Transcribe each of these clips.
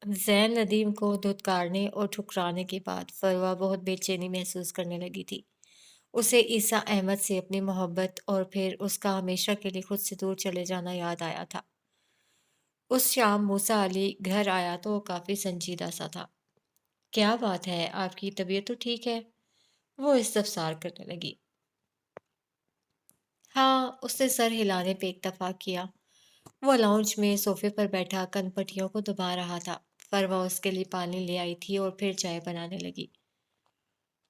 زین ندیم کو دھتکارنے اور ٹھکرانے کے بعد فروا بہت بے چینی محسوس کرنے لگی تھی۔ اسے عیسیٰ احمد سے اپنی محبت اور پھر اس کا ہمیشہ کے لیے خود سے دور چلے جانا یاد آیا تھا۔ اس شام موسیٰ علی گھر آیا تو وہ کافی سنجیدہ سا تھا۔ کیا بات ہے، آپ کی طبیعت تو ٹھیک ہے؟ وہ استفسار کرنے لگی۔ ہاں، اس نے سر ہلانے پہ اکتفا کیا۔ وہ لاؤنج میں صوفے پر بیٹھا کن پٹیوں کو دبا رہا تھا۔ فروا اس کے لیے پانی لے آئی تھی اور پھر چائے بنانے لگی۔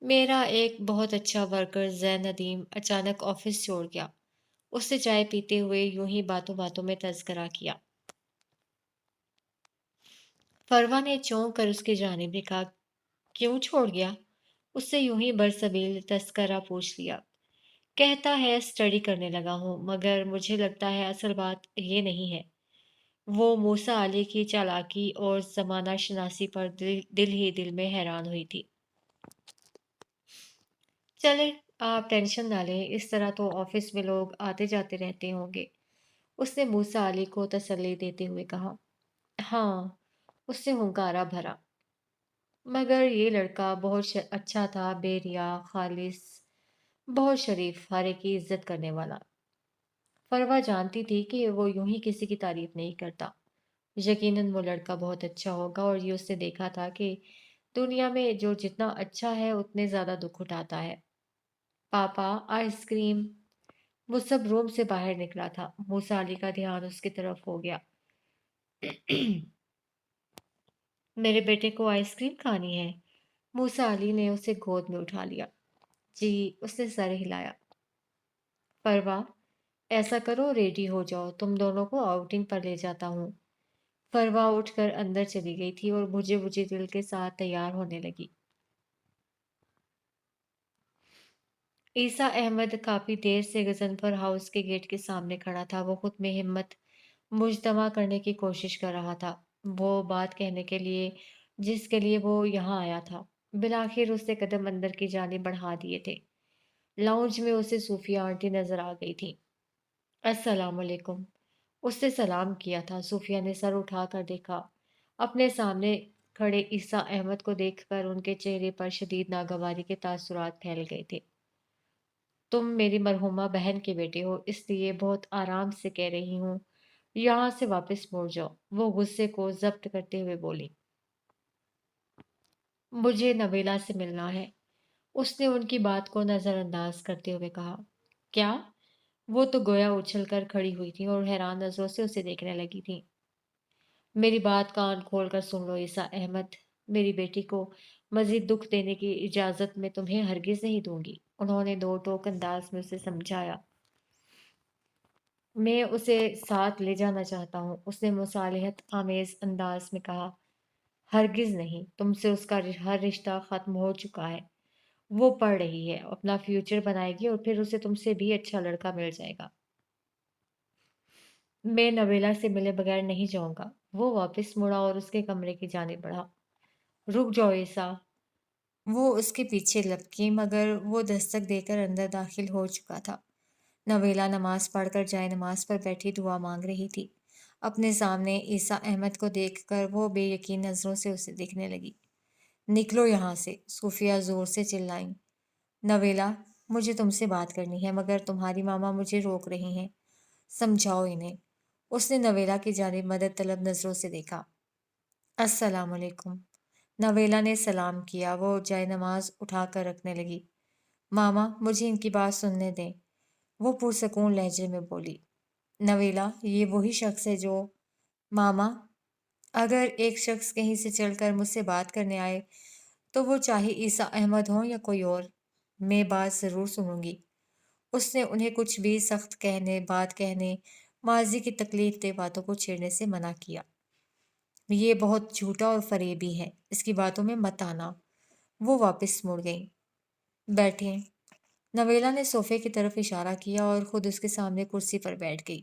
میرا ایک بہت اچھا ورکر زین ندیم اچانک آفس چھوڑ گیا۔ اس نے چائے پیتے ہوئے یوں ہی باتوں باتوں میں تذکرہ کیا۔ فروا نے چونک کر اس کی جانب دیکھا۔ کیوں چھوڑ گیا؟ اس سے یوں ہی برسبیل تذکرہ پوچھ لیا۔ کہتا ہے اسٹڈی کرنے لگا ہوں، مگر مجھے لگتا ہے اصل بات یہ نہیں ہے۔ وہ موسیٰ علی کی چالاکی اور زمانہ شناسی پر دل ہی دل میں حیران ہوئی تھی۔ چلے، آپ ٹینشن نہ لیں، اس طرح تو آفس میں لوگ آتے جاتے رہتے ہوں گے۔ اس نے موسیٰ علی کو تسلی دیتے ہوئے کہا۔ ہاں، اس نے ہنکارا بھرا۔ مگر یہ لڑکا بہت اچھا تھا، بے ریا، خالص، بہت شریف، ہر ایک کی عزت کرنے والا۔ فروا جانتی تھی کہ وہ یوں ہی کسی کی تعریف نہیں کرتا۔ یقیناً وہ لڑکا بہت اچھا ہوگا، اور یہ اس نے دیکھا تھا کہ دنیا میں جو جتنا اچھا ہے اتنے زیادہ دکھ اٹھاتا ہے۔ پاپا، آئس کریم۔ وہ سب روم سے باہر نکلا تھا۔ موسیٰ علی کا دھیان اس کی طرف ہو گیا۔ میرے بیٹے کو آئس کریم کھانی ہے؟ موسیٰ علی نے اسے گود میں اٹھا لیا۔ جی، اس نے سر ہلایا۔ فروا، ایسا کرو، ریڈی ہو جاؤ، تم دونوں کو آؤٹنگ پر لے جاتا ہوں۔ فروا اٹھ کر اندر چلی گئی تھی اور بجھے بجھے دل کے ساتھ تیار ہونے لگی۔ عیسیٰ احمد کافی دیر سے غضنفر ہاؤس کے گیٹ کے سامنے کھڑا تھا۔ وہ خود میں ہمت مجتمع کرنے کی کوشش کر رہا تھا، وہ بات کہنے کے لیے جس کے لیے وہ یہاں آیا تھا۔ بالآخر اس نے قدم اندر کی جانب بڑھا دیے تھے۔ لاؤنج میں اسے صوفیہ آنٹی نظر آ گئی تھی۔ السلام علیکم۔ اس نے سلام کیا تھا۔ صوفیہ نے سر اٹھا کر دیکھا۔ اپنے سامنے کھڑے عیسیٰ احمد کو دیکھ کر ان کے چہرے پر شدید ناگواری کے تاثرات پھیل گئے تھے۔ تم میری مرحومہ بہن کے بیٹے ہو، اس لیے بہت آرام سے کہہ رہی ہوں، یہاں سے واپس مڑ جاؤ، وہ غصے کو ضبط کرتے ہوئے بولی۔ مجھے نویلا سے ملنا ہے، اس نے ان کی بات کو نظر انداز کرتے ہوئے کہا۔ کیا؟ وہ تو گویا اچھل کر کھڑی ہوئی تھی اور حیران نظروں سے اسے دیکھنے لگی تھی۔ میری بات کان کھول کر سن لو عیسیٰ احمد، میری بیٹی کو مزید دکھ دینے کی اجازت میں تمہیں ہرگز نہیں دوں گی، انہوں نے دو ٹوک انداز میں اسے سمجھایا۔ میں اسے ساتھ لے جانا چاہتا ہوں، اس نے مصالحت آمیز انداز میں کہا۔ ہرگز نہیں، تم سے اس کا ہر رشتہ ختم ہو چکا ہے۔ وہ پڑھ رہی ہے، اپنا فیوچر بنائے گی اور پھر اسے تم سے بھی اچھا لڑکا مل جائے گا۔ میں نویلا سے ملے بغیر نہیں جاؤں گا۔ وہ واپس مڑا اور اس کے کمرے کی جانب بڑھا۔ رک جاؤ عیسیٰ، وہ اس کے پیچھے لپکی، مگر وہ دستک دے کر اندر داخل ہو چکا تھا۔ نویلا نماز پڑھ کر جائے نماز پر بیٹھی دعا مانگ رہی تھی۔ اپنے سامنے عیسیٰ احمد کو دیکھ کر وہ بے یقین نظروں سے اسے دیکھنے لگی۔ نکلو یہاں سے، صوفیہ زور سے چلائیں۔ نویلا، مجھے تم سے بات کرنی ہے، مگر تمہاری ماما مجھے روک رہی ہیں، سمجھاؤ انہیں۔ اس نے نویلا کی جانب مدد طلب نظروں سے دیکھا۔ السلام علیکم۔ نویلا نے سلام کیا۔ وہ جائے نماز اٹھا کر رکھنے لگی۔ ماما، مجھے ان کی بات سننے دیں، وہ پرسکون لہجے میں بولی۔ نویلا، یہ وہی شخص ہے جو… ماما، اگر ایک شخص کہیں سے چل کر مجھ سے بات کرنے آئے تو وہ چاہے عیسیٰ احمد ہوں یا کوئی اور، میں بات ضرور سنوں گی۔ اس نے انہیں کچھ بھی سخت بات کہنے، ماضی کی تکلیف دہ باتوں کو چھیڑنے سے منع کیا۔ یہ بہت جھوٹا اور فریبی ہے، اس کی باتوں میں مت آنا۔ وہ واپس مڑ گئیں۔ بیٹھیں۔ نویلا نے صوفے کی طرف اشارہ کیا اور خود اس کے سامنے کرسی پر بیٹھ گئی۔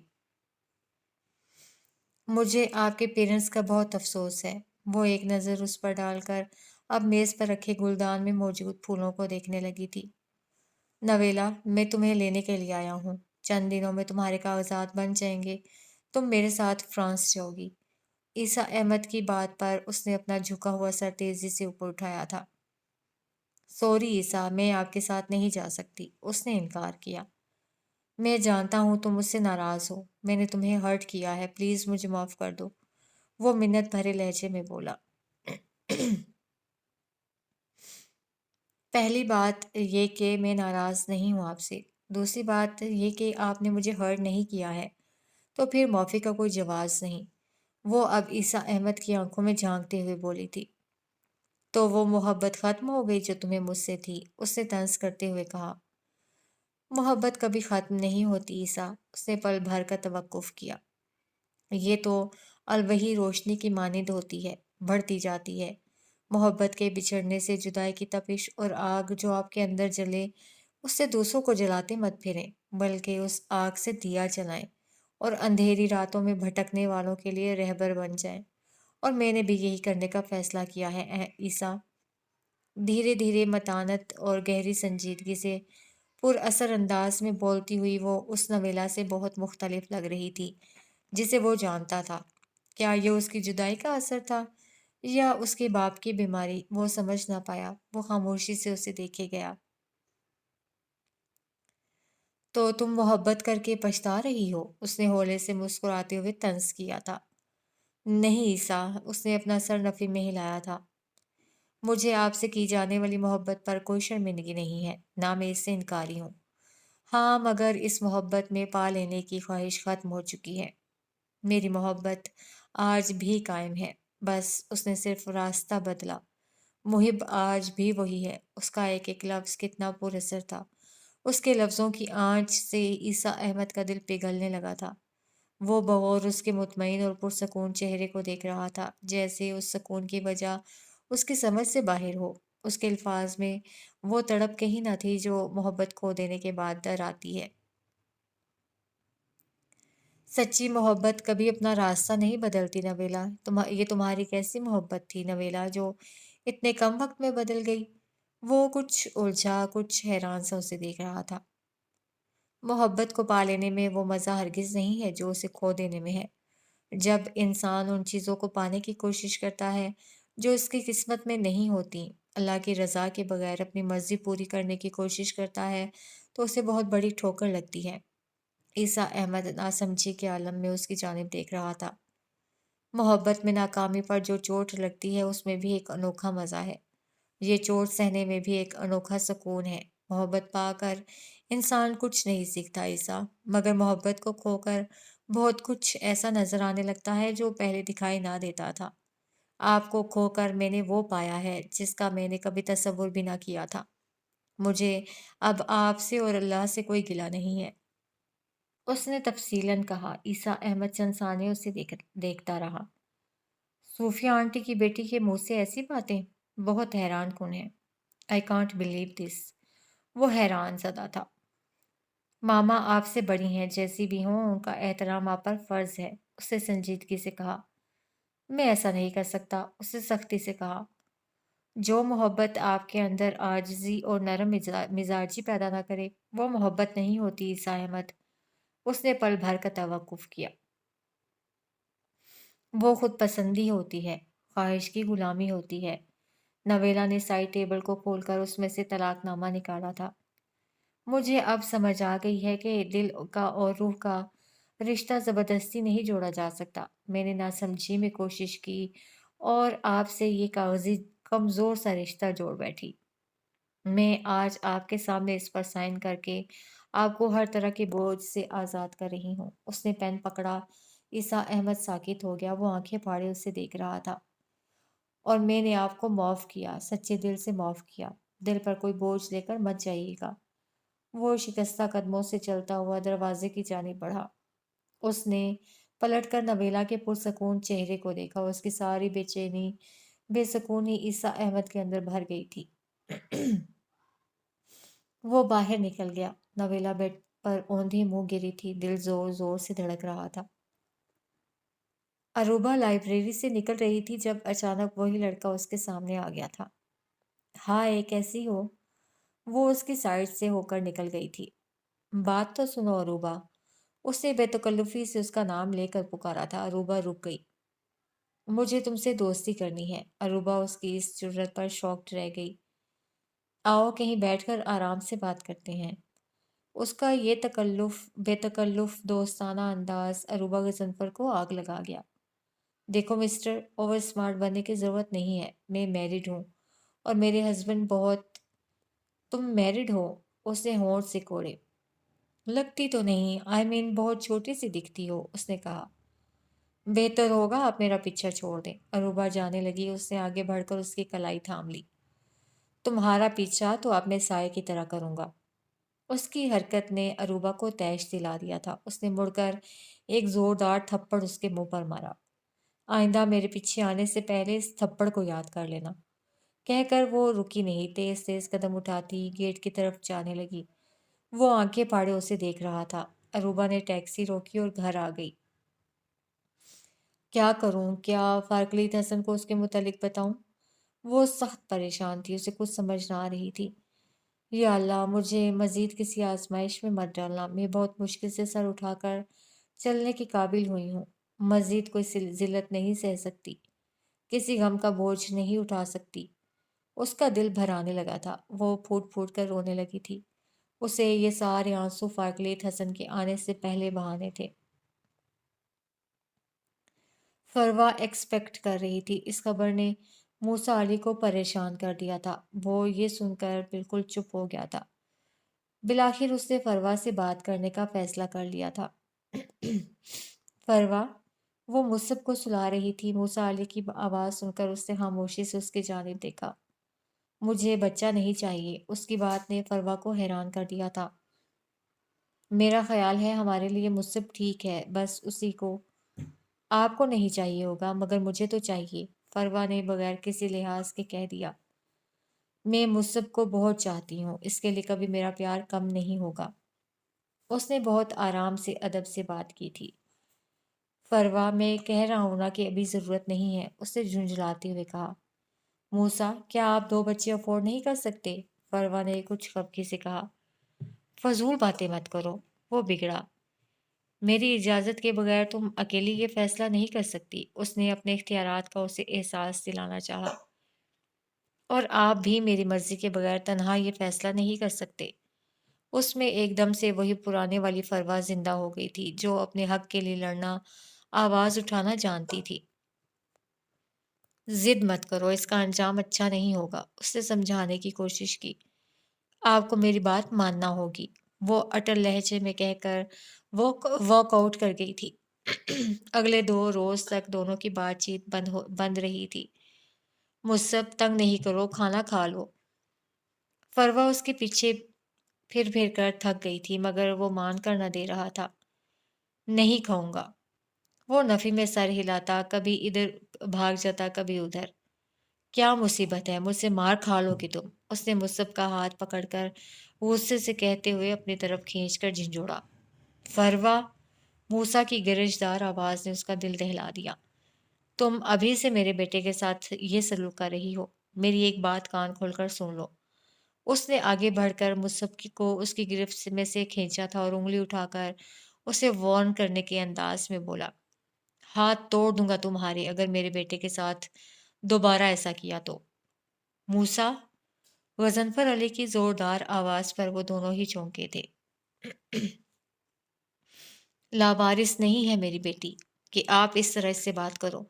مجھے آپ کے پیرنٹس کا بہت افسوس ہے۔ وہ ایک نظر اس پر ڈال کر اب میز پر رکھے گلدان میں موجود پھولوں کو دیکھنے لگی تھی۔ نویلا، میں تمہیں لینے کے لیے آیا ہوں، چند دنوں میں تمہارے کاغذات بن جائیں گے، تم میرے ساتھ فرانس جاؤ گی۔ عیسیٰ احمد کی بات پر اس نے اپنا جھکا ہوا سر تیزی سے اوپر اٹھایا تھا۔ سوری عیسیٰ، میں آپ کے ساتھ نہیں جا سکتی، اس نے انکار کیا۔ میں جانتا ہوں تم مجھ سے ناراض ہو، میں نے تمہیں ہرٹ کیا ہے، پلیز مجھے معاف کر دو، وہ منت بھرے لہجے میں بولا۔ پہلی بات یہ کہ میں ناراض نہیں ہوں آپ سے، دوسری بات یہ کہ آپ نے مجھے ہرٹ نہیں کیا ہے، تو پھر معافی کا کوئی جواز نہیں۔ وہ اب عیسیٰ احمد کی آنکھوں میں جھانکتے ہوئے بولی تھی۔ تو وہ محبت ختم ہو گئی جو تمہیں مجھ سے تھی، اس نے طنز کرتے ہوئے کہا۔ محبت کبھی ختم نہیں ہوتی عیسیٰ، اس نے پل بھر کر توقف کیا۔ یہ تو الوہی روشنی کی مانند ہوتی ہے، بڑھتی جاتی ہے۔ محبت کے بچھڑنے سے جدائی کی تپش اور آگ جو آپ کے اندر جلے، اس سے دوسروں کو جلاتے مت پھریں، بلکہ اس آگ سے دیا جلائیں اور اندھیری راتوں میں بھٹکنے والوں کے لیے رہبر بن جائیں۔ اور میں نے بھی یہی کرنے کا فیصلہ کیا ہے عیسیٰ۔ دھیرے دھیرے متانت اور گہری سنجیدگی سے پر اثر انداز میں بولتی ہوئی وہ اس نویلا سے بہت مختلف لگ رہی تھی جسے وہ جانتا تھا۔ کیا یہ اس کی جدائی کا اثر تھا یا اس کے باپ کی بیماری؟ وہ سمجھ نہ پایا۔ وہ خاموشی سے اسے دیکھے گیا۔ تو تم محبت کر کے پچھتا رہی ہو؟ اس نے ہولے سے مسکراتے ہوئے طنز کیا تھا۔ نہیں عیسیٰ، اس نے اپنا سر نفی میں ہلایا تھا۔ مجھے آپ سے کی جانے والی محبت پر کوئی شرمندگی نہیں ہے، نہ میں اس سے انکاری ہوں۔ ہاں، مگر اس محبت میں پا لینے کی خواہش ختم ہو چکی ہے۔ میری محبت آج بھی قائم ہے، بس اس نے صرف راستہ بدلا۔ محب آج بھی وہی ہے۔ اس کا ایک ایک لفظ کتنا پر اثر تھا۔ اس کے لفظوں کی آنچ سے عیسیٰ احمد کا دل پگھلنے لگا تھا۔ وہ بغور اس کے مطمئن اور پرسکون چہرے کو دیکھ رہا تھا، جیسے اس سکون کی وجہ اس کی سمجھ سے باہر ہو۔ اس کے الفاظ میں وہ تڑپ کہیں نہ تھی جو محبت کھو دینے کے بعد در آتی ہے۔ سچی محبت کبھی اپنا راستہ نہیں بدلتی نویلا۔ یہ تمہاری کیسی محبت تھی نویلا جو اتنے کم وقت میں بدل گئی؟ وہ کچھ الجھا، کچھ حیران سا اسے دیکھ رہا تھا۔ محبت کو پا لینے میں وہ مزہ ہرگز نہیں ہے جو اسے کھو دینے میں ہے۔ جب انسان ان چیزوں کو پانے کی کوشش کرتا ہے جو اس کی قسمت میں نہیں ہوتی، اللہ کی رضا کے بغیر اپنی مرضی پوری کرنے کی کوشش کرتا ہے، تو اسے بہت بڑی ٹھوکر لگتی ہے۔ عیسیٰ احمد ناسمجھی کے عالم میں اس کی جانب دیکھ رہا تھا۔ محبت میں ناکامی پر جو چوٹ لگتی ہے اس میں بھی ایک انوکھا مزہ ہے۔ یہ چوٹ سہنے میں بھی ایک انوکھا سکون ہے۔ محبت پا کر انسان کچھ نہیں سیکھتا عیسیٰ، مگر محبت کو کھو کر بہت کچھ ایسا نظر آنے لگتا ہے جو پہلے دکھائی نہ دیتا تھا۔ آپ کو کھو کر میں نے وہ پایا ہے جس کا میں نے کبھی تصور بھی نہ کیا تھا۔ مجھے اب آپ سے اور اللہ سے کوئی گلہ نہیں ہے، اس نے تفصیلاً کہا۔ عیسیٰ احمد چند ثانیے اسے دیکھتا رہا۔ صوفیہ آنٹی کی بیٹی کے منہ سے ایسی باتیں؟ بہت حیران کن ہے۔ I can't believe this۔ وہ حیران زدہ تھا۔ ماما آپ سے بڑی ہیں، جیسی بھی ہوں ان کا احترام آپ پر فرض ہے، اس نے سنجیدگی سے کہا۔ میں ایسا نہیں کر سکتا، اس نے سختی سے کہا۔ جو محبت آپ کے اندر عاجزی اور نرم مزاجی پیدا نہ کرے، وہ محبت نہیں ہوتی عیسیٰ احمد۔ اس نے پل بھر کا توقف کیا۔ وہ خود پسندی ہوتی ہے، خواہش کی غلامی ہوتی ہے۔ نویلا نے سائڈ ٹیبل کو کھول کر اس میں سے طلاق نامہ نکالا تھا۔ مجھے اب سمجھ آ گئی ہے کہ دل کا اور روح کا رشتہ زبردستی نہیں جوڑا جا سکتا۔ میں نے ناسمجھی میں کوشش کی اور آپ سے یہ کاغذی کمزور سا رشتہ جوڑ بیٹھی۔ میں آج آپ کے سامنے اس پر سائن کر کے آپ کو ہر طرح کے بوجھ سے آزاد کر رہی ہوں۔ اس نے پین پکڑا۔ عیسیٰ احمد ساکت ہو گیا۔ وہ آنکھیں پھاڑے اسے دیکھ رہا تھا۔ اور میں نے آپ کو معاف کیا، سچے دل سے معاف کیا۔ دل پر کوئی بوجھ لے کر مت جائیے گا۔ وہ شکستہ قدموں سے چلتا ہوا دروازے کی جانب بڑھا۔ اس نے پلٹ کر نویلا کے پرسکون چہرے کو دیکھا۔ اس کی ساری بے چینی، بے سکونی عیسیٰ احمد کے اندر بھر گئی تھی۔ وہ باہر نکل گیا۔ نویلا بیڈ پر اوندھی منہ گری تھی، دل زور زور سے دھڑک رہا تھا۔ اروبا لائبریری سے نکل رہی تھی جب اچانک وہی لڑکا اس کے سامنے آ گیا تھا۔ ہائے، کیسی ہو؟ وہ اس کی سائڈ سے ہو کر نکل گئی تھی۔ بات تو سنو اروبا۔ اس نے بے تکلفی سے اس کا نام لے کر پکارا تھا۔ اروبا رک گئی۔ مجھے تم سے دوستی کرنی ہے۔ اروبا اس کی اس جرت پر شاکڈ رہ گئی۔ آؤ کہیں بیٹھ کر آرام سے بات کرتے ہیں۔ اس کا یہ بے تکلف دوستانہ انداز اروبا غضنفر کو آگ لگا گیا۔ دیکھو مسٹر، اوور اسمارٹ بننے کی ضرورت نہیں ہے۔ میں میرڈ ہوں اور میرے ہسبینڈ بہت… تم میرڈ ہو؟ اس نے ہونٹ سے کوڑے۔ لگتی تو نہیں، بہت چھوٹی سی دکھتی ہو، اس نے کہا۔ بہتر ہوگا آپ میرا پیچھا چھوڑ دیں۔ اروبا جانے لگی، اس نے آگے بڑھ کر اس کی کلائی تھام لی۔ تمہارا پیچھا تو اب میں سائے کی طرح کروں گا۔ اس کی حرکت نے اروبا کو طیش دلا دیا تھا۔ اس نے مڑ کر ایک زوردار تھپڑ اس کے منہ پر مارا۔ آئندہ میرے پیچھے آنے سے پہلے اس تھپڑ کو یاد کر لینا، کہہ کر وہ رکی نہیں، تیز تیز قدم اٹھاتی گیٹ کی طرف جانے لگی۔ وہ آنکھیں پھاڑے اسے دیکھ رہا تھا۔ اروبا نے ٹیکسی روکی اور گھر آ گئی۔ کیا کروں؟ کیا فارکلیت حسن کو اس کے متعلق بتاؤں؟ وہ سخت پریشان تھی، اسے کچھ سمجھ نہ آ رہی تھی۔ یا اللہ، مجھے مزید کسی آزمائش میں مت ڈالنا۔ میں بہت مشکل سے سر اٹھا کر چلنے کے قابل ہوئی ہوں۔ مزید کوئی ذلت نہیں سہ سکتی، کسی غم کا بوجھ نہیں اٹھا سکتی۔ اس کا دل بھر آنے لگا تھا، وہ پھوٹ پھوٹ کر رونے لگی تھی۔ اسے یہ سارے آنسو فارکلیت حسن کے آنے سے پہلے بہانے تھے۔ فروا ایکسپیکٹ کر رہی تھی۔ اس خبر نے موسیٰ علی کو پریشان کر دیا تھا۔ وہ یہ سن کر بالکل چپ ہو گیا تھا۔ بالآخر اس نے فروا سے بات کرنے کا فیصلہ کر لیا تھا۔ فروا، وہ مصب کو سلا رہی تھی۔ موسیٰ علی کی آواز سن کر اس نے خاموشی سے اس کی جانب دیکھا۔ مجھے بچہ نہیں چاہیے۔ اس کی بات نے فروا کو حیران کر دیا تھا۔ میرا خیال ہے ہمارے لیے مصب ٹھیک ہے، بس اسی کو… آپ کو نہیں چاہیے ہوگا، مگر مجھے تو چاہیے، فروا نے بغیر کسی لحاظ کے کہہ دیا۔ میں مصب کو بہت چاہتی ہوں، اس کے لیے کبھی میرا پیار کم نہیں ہوگا۔ اس نے بہت آرام سے ادب سے بات کی تھی۔ فروا، میں کہہ رہا ہوں نا کہ ابھی ضرورت نہیں ہے، اس نے جھنجھلاتے ہوئے کہا۔ موسیٰ، کیا آپ 2 بچے افورڈ نہیں کر سکتے؟ فروا نے کچھ خفگی سے کہا۔ فضول باتیں مت کرو، وہ بگڑا۔ میری اجازت کے بغیر تم اکیلی یہ فیصلہ نہیں کر سکتی۔ اس نے اپنے اختیارات کا اسے احساس دلانا چاہا۔ اور آپ بھی میری مرضی کے بغیر تنہا یہ فیصلہ نہیں کر سکتے۔ اس میں ایک دم سے وہی پرانے والی فروا زندہ ہو گئی تھی، جو اپنے حق کے لیے لڑنا، آواز اٹھانا جانتی تھی۔ ضد مت کرو، اس کا انجام اچھا نہیں ہوگا، اس نے سمجھانے کی کوشش کی۔ آپ کو میری بات ماننا ہوگی، وہ اٹل لہجے میں کہہ کر واک آؤٹ کر گئی تھی۔ اگلے 2 روز تک دونوں کی بات چیت بند رہی تھی۔ مصب، تنگ نہیں کرو، کھانا کھا لو۔ فروا اس کے پیچھے پھر پھر کر تھک گئی تھی، مگر وہ مان کر نہ دے رہا تھا۔ نہیں کھاؤں گا۔ وہ نفی میں سر ہلاتا، کبھی ادھر بھاگ جاتا، کبھی ادھر۔ کیا مصیبت ہے، مجھ سے مار کھا لو گی تم، اس نے مصب کا ہاتھ پکڑ کر غصے سے کہتے ہوئے اپنی طرف کھینچ کر جھنجھوڑا۔ فروا، موسیٰ کی گرجدار آواز نے اس کا دل دہلا دیا۔ تم ابھی سے میرے بیٹے کے ساتھ یہ سلوک کر رہی ہو، میری ایک بات کان کھول کر سن لو۔ اس نے آگے بڑھ کر مصب کو اس کی گرفت میں سے کھینچا تھا اور انگلی اٹھا کر اسے وارن کرنے کے انداز میں بولا۔ ہاتھ توڑ دوں گا تمہارے اگر میرے بیٹے کے ساتھ دوبارہ ایسا کیا تو۔ موسیٰ، غضنفر علی کی زوردار آواز پر وہ دونوں ہی چونکے تھے۔ لاوارث نہیں ہے میری بیٹی کہ آپ اس طرح اس سے بات کرو۔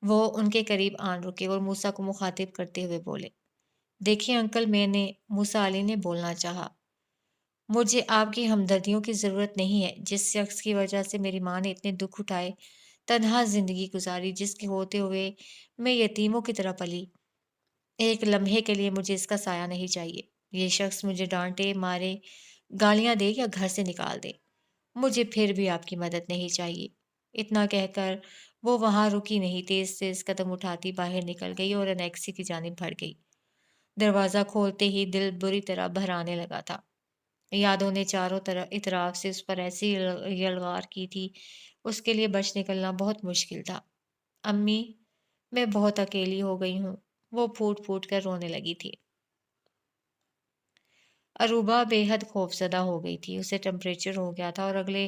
وہ ان کے قریب آن رکے اور موسیٰ کو مخاطب کرتے ہوئے بولے۔ دیکھیں انکل، موسیٰ علی نے بولنا چاہا، مجھے آپ کی ہمدردیوں کی ضرورت نہیں ہے۔ جس شخص کی وجہ سے میری ماں نے اتنے دکھ اٹھائے، تنہا زندگی گزاری، جس کے ہوتے ہوئے میں یتیموں کی طرح پلی، ایک لمحے کے لیے مجھے اس کا سایہ نہیں چاہیے۔ یہ شخص مجھے ڈانٹے، مارے، گالیاں دے یا گھر سے نکال دے، مجھے پھر بھی آپ کی مدد نہیں چاہیے۔ اتنا کہہ کر وہ وہاں رکی نہیں، تیز تیز قدم اٹھاتی باہر نکل گئی اور انیکسی کی جانب بڑھ گئی۔ دروازہ کھولتے ہی دل بری طرح بھرانے لگا تھا۔ یادوں نے چاروں اطراف سے اس پر ایسی یلغار کی تھی، اس کے لیے بچ نکلنا بہت مشکل تھا۔ امی، میں بہت اکیلی ہو گئی ہوں، وہ پھوٹ پھوٹ کر رونے لگی تھی۔ اروبا بے حد خوفزدہ ہو گئی تھی، اسے ٹمپریچر ہو گیا تھا اور اگلے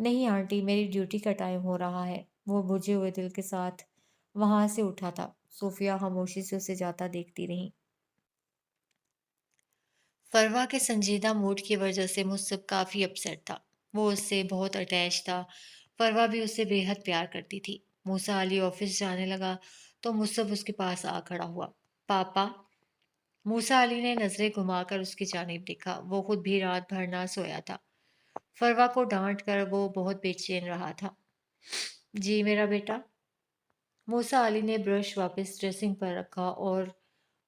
نہیں آنٹی، میری ڈیوٹی کا ٹائم ہو رہا ہے۔ وہ بجھے ہوئے دل کے ساتھ وہاں سے اٹھا تھا۔ صوفیہ خاموشی سے اسے جاتا دیکھتی رہی۔ فروا کے سنجیدہ موڈ کی وجہ سے مصب کافی اپسیٹ تھا۔ وہ اس سے بہت اٹیچ تھا۔ فروا بھی اسے بے حد پیار کرتی تھی۔ موسیٰ علی آفس جانے لگا تو مصب اس کے پاس آ کھڑا ہوا۔ پاپا؟ موسیٰ علی نے نظریں گھما کر اس کی جانب دیکھا۔ وہ خود بھی رات بھر نہ سویا تھا۔ فروا کو ڈانٹ کر وہ بہت بے چین رہا تھا۔ جی میرا بیٹا؟ موسیٰ علی نے برش واپس ڈریسنگ پر رکھا اور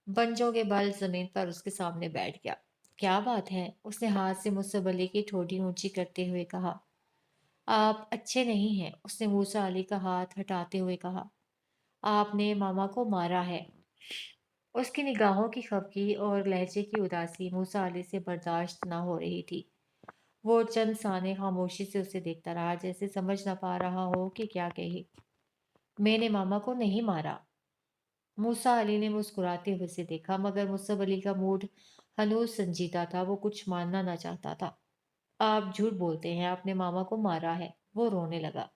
بنجوں کے بال زمین پر اس کے سامنے بیٹھ گیا۔ کیا بات ہے؟ اس نے ہاتھ سے مصب علی کی ٹھوڑی اونچی کرتے ہوئے کہا۔ آپ اچھے نہیں ہیں، اس نے موسیٰ علی کا ہاتھ ہٹاتے ہوئے کہا۔ آپ نے ماما کو مارا ہے۔ اس کی نگاہوں کی خفگی اور لہجے کی اداسی موسیٰ علی سے برداشت نہ ہو رہی تھی۔ وہ چند ثانیے خاموشی سے اسے دیکھتا رہا، جیسے سمجھ نہ پا رہا ہو کہ کیا کہے۔ میں نے ماما کو نہیں مارا۔ موسیٰ علی نے مسکراتے ہوئے اسے دیکھا، مگر مصب علی کا موڈ ہنوز سنجیدہ تھا۔ وہ کچھ ماننا نہ چاہتا تھا۔ آپ جھوٹ بولتے ہیں، آپ نے ماما کو مارا ہے۔ وہ رونے لگا۔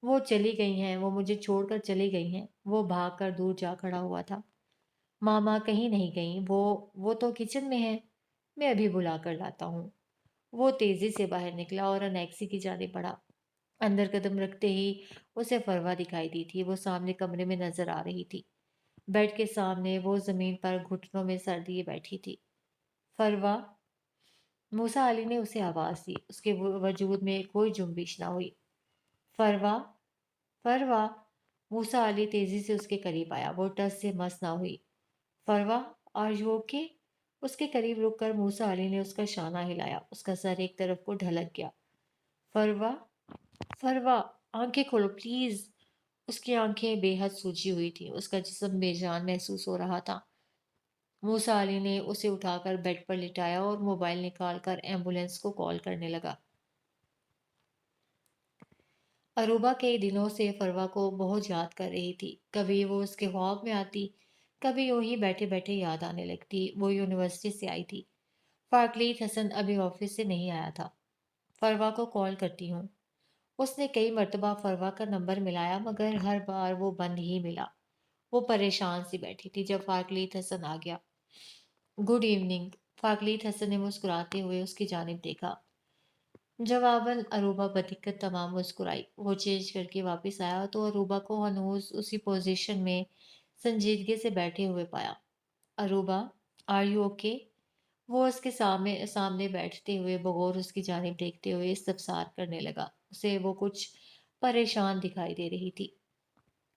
وہ چلی گئی ہیں، وہ مجھے چھوڑ کر چلی گئی ہیں۔ وہ بھاگ کر دور جا کھڑا ہوا تھا۔ ماما کہیں نہیں گئیں، وہ تو کچن میں ہے۔ میں ابھی بلا کر لاتا ہوں۔ وہ تیزی سے باہر نکلا اور انیکسی کی جانب بڑھا۔ اندر قدم رکھتے ہی اسے فروا دکھائی دی تھی۔ وہ سامنے کمرے میں نظر آ رہی تھی۔ بیڈ کے سامنے وہ زمین پر گھٹنوں میں سر دیے بیٹھی تھی۔ فروا؟ موسیٰ علی نے اسے آواز دی۔ اس کے وجود میں کوئی جنبش نہ ہوئی۔ فروا؟ فروا؟ موسیٰ علی تیزی سے اس کے قریب آیا۔ وہ ٹس سے مس نہ ہوئی۔ Farwa, are you okay? اس کے قریب رک کر موسیٰ علی نے اس کا شانہ ہلایا۔ اس کا سر ایک طرف کو ڈھلک گیا۔ فروا؟ فروا، آنکھیں کھولو پلیز۔ اس کی آنکھیں بے حد سوجی ہوئی تھیں۔ اس کا جسم بے جان محسوس ہو رہا تھا۔ موسیٰ علی نے اسے اٹھا کر بیڈ پر لٹایا اور موبائل نکال کر ایمبولینس کو کال کرنے لگا۔ اروبا کئی دنوں سے فروا کو بہت یاد کر رہی تھی۔ کبھی وہ اس کے خواب میں آتی، کبھی یوں ہی بیٹھے بیٹھے یاد آنے لگتی۔ وہ یونیورسٹی سے آئی تھی۔ فاقلیت حسن ابھی آفس سے نہیں آیا تھا۔ فروا کو کال کرتی ہوں۔ اس نے کئی مرتبہ فروا کا نمبر ملایا، مگر ہر بار وہ بند ہی ملا۔ وہ پریشان سی بیٹھی تھی جب فاقلیت حسن آ گیا۔ Good evening. فاقلیت حسن نے مسکراتے ہوئے اس کی جانب دیکھا۔ جواباً اروبا بدقت تمام مسکرائی۔ وہ چینج کر کے واپس آیا تو اروبا کو ہنوز اسی پوزیشن میں سنجیدگی سے بیٹھے ہوئے پایا۔ اروبا، آر یو اوکے؟ وہ اس کے سامنے بیٹھتے ہوئے بغور اس کی جانب دیکھتے ہوئے استفسار کرنے لگا۔ اسے وہ کچھ پریشان دکھائی دے رہی تھی۔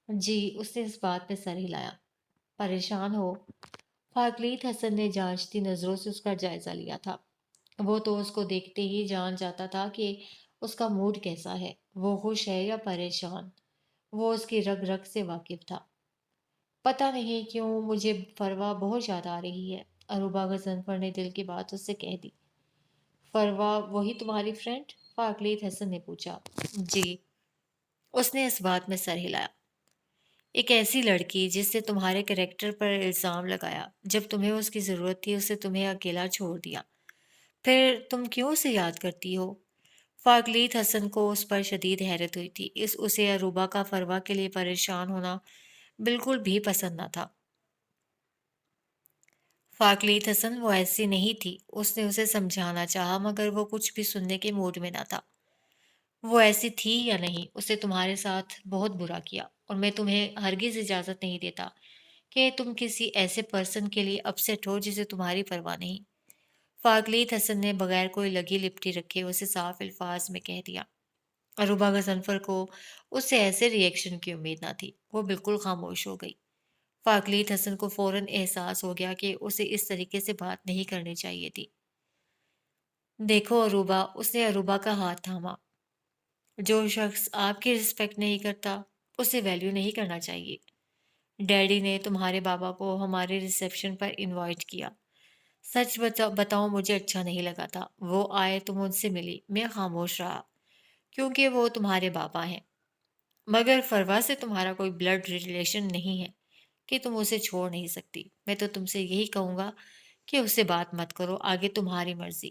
جی، اس نے اس بات پہ سر ہلایا۔ پریشان ہو؟ فاقلیت حسن نے جانچتی نظروں سے اس کا جائزہ لیا تھا۔ وہ تو اس کو دیکھتے ہی جان جاتا تھا کہ اس کا موڈ کیسا ہے، وہ خوش ہے یا پریشان۔ وہ اس کی رگ رگ سے واقف تھا۔ پتہ نہیں کیوں مجھے فروا بہت یاد آ رہی ہے، اروبا غضنفر نے دل کی بات اس سے کہہ دی۔ فروا وہی تمہاری فرینڈ؟ فاقلیت حسن نے پوچھا۔ جی، اس نے اس بات میں سر ہلایا۔ ایک ایسی لڑکی جس نے تمہارے کریکٹر پر الزام لگایا، جب تمہیں اس کی ضرورت تھی اسے تمہیں اکیلا چھوڑ دیا، پھر تم کیوں اسے یاد کرتی ہو؟ فاقلیت حسن کو اس پر شدید حیرت ہوئی تھی۔ اسے اروبا کا فروا کے لیے پریشان ہونا بالکل بھی پسند نہ تھا۔ فاقلیت حسن وہ ایسی نہیں تھی۔ اس نے اسے سمجھانا چاہا، مگر وہ کچھ بھی سننے کے موڈ میں نہ تھا۔ وہ ایسی تھی یا نہیں، اسے تمہارے ساتھ بہت برا کیا، اور میں تمہیں ہرگز اجازت نہیں دیتا کہ تم کسی ایسے پرسن کے لیے اپسیٹ ہو جسے تمہاری پرواہ نہیں۔ فاقلیت حسن نے بغیر کوئی لگی لپٹی رکھے اسے صاف الفاظ میں کہہ دیا۔ اروبا غضنفر کو اس سے ایسے ری ایکشن کی امید نہ تھی۔ وہ بالکل خاموش ہو گئی۔ فاقلیت حسن کو فوراً احساس ہو گیا کہ اسے اس طریقے سے بات نہیں کرنی چاہیے تھی۔ دیکھو اروبا، اس نے اروبا کا ہاتھ تھاما، جو شخص آپ کی رسپیکٹ نہیں کرتا اسے ویلیو نہیں کرنا چاہیے۔ ڈیڈی نے تمہارے بابا کو ہمارے ریسیپشن پر انوائٹ کیا۔ سچ بتاؤ مجھے اچھا نہیں لگا تھا۔ وہ آئے، تم ان سے ملی، میں خاموش رہا کیونکہ وہ تمہارے بابا ہیں، مگر فروا سے تمہارا کوئی بلڈ ریلیشن نہیں ہے کہ تم اسے چھوڑ نہیں سکتی۔ میں تو تم سے یہی کہوں گا کہ اس سے بات مت کرو، آگے تمہاری مرضی۔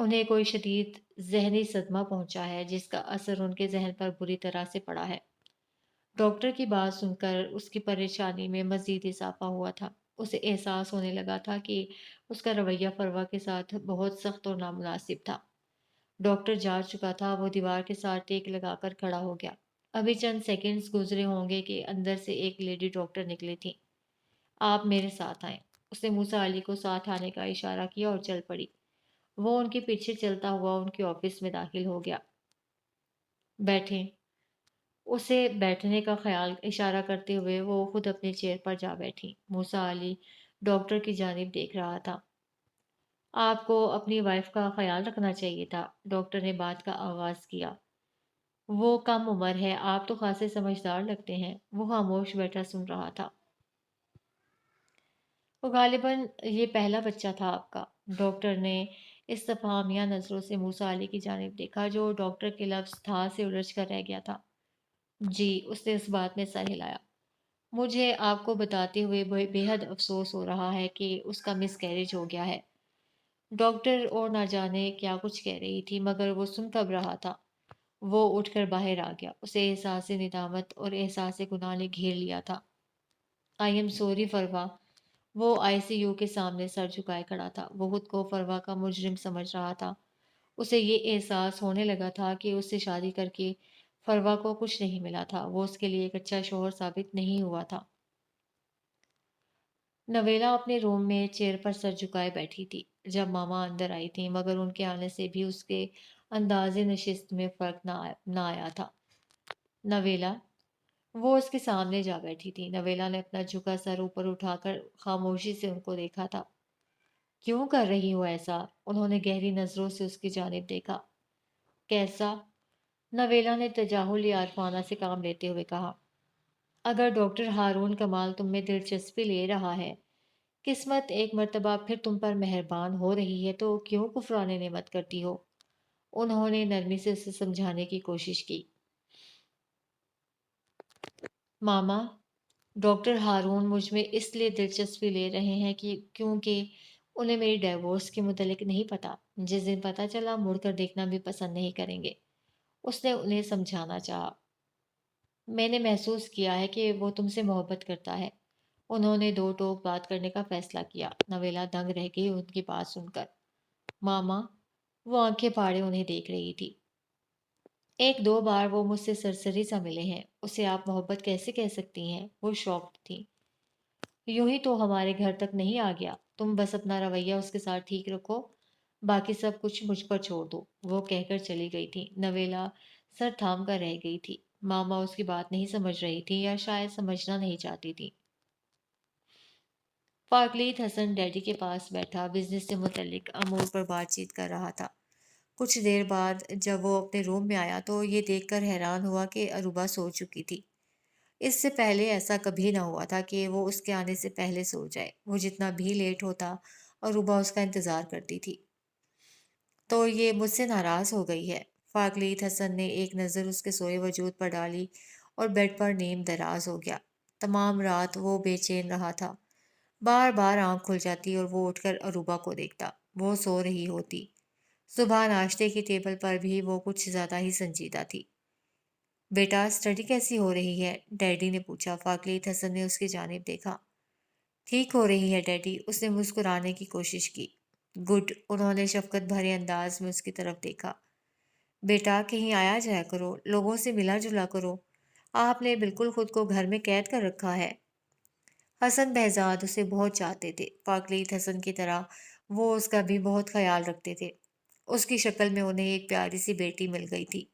انہیں کوئی شدید ذہنی صدمہ پہنچا ہے جس کا اثر ان کے ذہن پر بری طرح سے پڑا ہے۔ ڈاکٹر کی بات سن کر اس کی پریشانی میں مزید اضافہ ہوا تھا۔ اسے احساس ہونے لگا تھا کہ اس کا رویہ فروا کے ساتھ بہت سخت اور نامناسب تھا۔ ڈاکٹر جا چکا تھا، وہ دیوار کے ساتھ ٹیک لگا کر کھڑا ہو گیا۔ ابھی چند سیکنڈز گزرے ہوں گے کہ اندر سے ایک لیڈی ڈاکٹر نکلی تھی۔ آپ میرے ساتھ آئیں۔ اس نے موسیٰ علی کو ساتھ آنے کا اشارہ کیا اور چل پڑی۔ وہ ان کے پیچھے چلتا ہوا ان کے آفس میں داخل ہو گیا۔ بیٹھیں۔ اسے بیٹھنے کا خیال اشارہ کرتے ہوئے وہ خود اپنی چیئر پر جا بیٹھی۔ موسیٰ علی ڈاکٹر کی جانب دیکھ رہا تھا۔ آپ کو اپنی وائف کا خیال رکھنا چاہیے تھا، ڈاکٹر نے بات کا آغاز کیا۔ وہ کم عمر ہے، آپ تو خاصے سمجھدار لگتے ہیں۔ وہ خاموش بیٹھا سن رہا تھا۔ وہ غالباً یہ پہلا بچہ تھا آپ کا، ڈاکٹر نے استفہامیہ نظروں سے موسیٰ علی کی جانب دیکھا جو ڈاکٹر کے لفظ تھا سے الجھ کر رہ گیا تھا۔ جی، اس نے اس بات میں سر ہلایا۔ مجھے آپ کو بتاتے ہوئے بے حد افسوس ہو رہا ہے کہ اس کا مس کیریج ہو گیا ہے۔ ڈاکٹر اور نہ جانے کیا کچھ کہہ رہی تھی مگر وہ سن کب رہا تھا۔ وہ اٹھ کر باہر آ گیا۔ اسے احساس ندامت اور احساس گناہ نے گھیر لیا تھا۔ I am sorry Farwa. وہ آئی سی یو کے سامنے سر جھکائے کھڑا تھا۔ وہ خود کو فروا کا مجرم سمجھ رہا تھا۔ اسے یہ احساس ہونے لگا تھا کہ اس سے شادی کر کے فروا کو کچھ نہیں ملا تھا۔ وہ اس کے لیے ایک اچھا شوہر ثابت نہیں ہوا تھا۔ نویلا اپنے روم میں چیئر پر سر جھکائے بیٹھی تھی جب ماما اندر آئی تھی، مگر ان کے آنے سے بھی اس کے انداز نشست میں فرق نہ آیا تھا۔ نویلا، وہ اس کے سامنے جا بیٹھی تھی۔ نویلا نے اپنا جھکا سر اوپر اٹھا کر خاموشی سے ان کو دیکھا تھا۔ کیوں کر رہی ہو ایسا؟ انہوں نے گہری نظروں سے اس کی جانب دیکھا۔ کیسا؟ نویلا نے تجاہل عارفانہ سے کام لیتے ہوئے کہا۔ اگر ڈاکٹر ہارون کمال تم میں دلچسپی لے رہا ہے، قسمت ایک مرتبہ پھر تم پر مہربان ہو رہی ہے تو کیوں کفران نعمت کرتی ہو؟ انہوں نے نرمی سے اسے سمجھانے کی کوشش کی۔ ماما، ڈاکٹر ہارون مجھ میں اس لیے دلچسپی لے رہے ہیں کہ کیونکہ انہیں میری ڈیورس کے متعلق نہیں پتا۔ جس دن پتا چلا مڑ کر دیکھنا بھی پسند نہیں کریں گے۔ اس نے انہیں سمجھانا چاہا۔ میں نے محسوس کیا ہے کہ وہ تم سے محبت کرتا ہے۔ انہوں نے دو ٹوک بات کرنے کا فیصلہ کیا۔ نویلا دنگ رہ گئی ان کی بات سن کر۔ ماما، وہ آنکھیں پھاڑے انہیں دیکھ رہی تھی۔ ایک دو بار وہ مجھ سے سرسری سا ملے ہیں، اسے آپ محبت کیسے کہہ سکتی ہیں؟ وہ شاکڈ تھی۔ یوں ہی تو ہمارے گھر تک نہیں آ گیا۔ تم بس اپنا رویہ اس کے ساتھ ٹھیک رکھو، باقی سب کچھ مجھ پر چھوڑ دو، وہ کہہ کر چلی گئی تھی۔ نویلا سر تھام کر رہ گئی تھی۔ ماما اس کی بات نہیں سمجھ رہی تھی یا شاید سمجھنا نہیں چاہتی تھی۔ فاقلیت حسن ڈیڈی کے پاس بیٹھا بزنس سے متعلق امور پر بات چیت کر رہا تھا۔ کچھ دیر بعد جب وہ اپنے روم میں آیا تو یہ دیکھ کر حیران ہوا کہ اروبا سو چکی تھی۔ اس سے پہلے ایسا کبھی نہ ہوا تھا کہ وہ اس کے آنے سے پہلے سو جائے۔ وہ جتنا بھی لیٹ ہوتا اروبا اس کا انتظار کرتی تھی۔ تو یہ مجھ سے ناراض ہو گئی ہے؟ فاقلیت حسن نے ایک نظر اس کے سوئے وجود پر ڈالی اور بیڈ پر نیم دراز ہو گیا۔ تمام رات وہ بے چین رہا تھا۔ بار بار آنکھ کھل جاتی اور وہ اٹھ کر اروبا کو دیکھتا۔ وہ سو رہی ہوتی۔ صبح ناشتے کی ٹیبل پر بھی وہ کچھ زیادہ ہی سنجیدہ تھی۔ بیٹا، اسٹڈی کیسی ہو رہی ہے؟ ڈیڈی نے پوچھا۔ فاقلیت حسن نے اس کی جانب دیکھا۔ ٹھیک ہو رہی ہے ڈیڈی، اس نے مسکرانے کی کوشش کی۔ گڈ، انہوں نے شفقت بھرے انداز میں اس کی طرف دیکھا۔ بیٹا، کہیں آیا جایا کرو، لوگوں سے ملا جلا کرو، آپ نے بالکل خود کو گھر میں قید کر رکھا ہے۔ حسن بہزاد اسے بہت چاہتے تھے۔ فاقلیت حسن کی طرح وہ اس کا بھی بہت خیال رکھتے تھے۔ اس کی شکل میں انہیں ایک پیاری سی بیٹی مل گئی تھی۔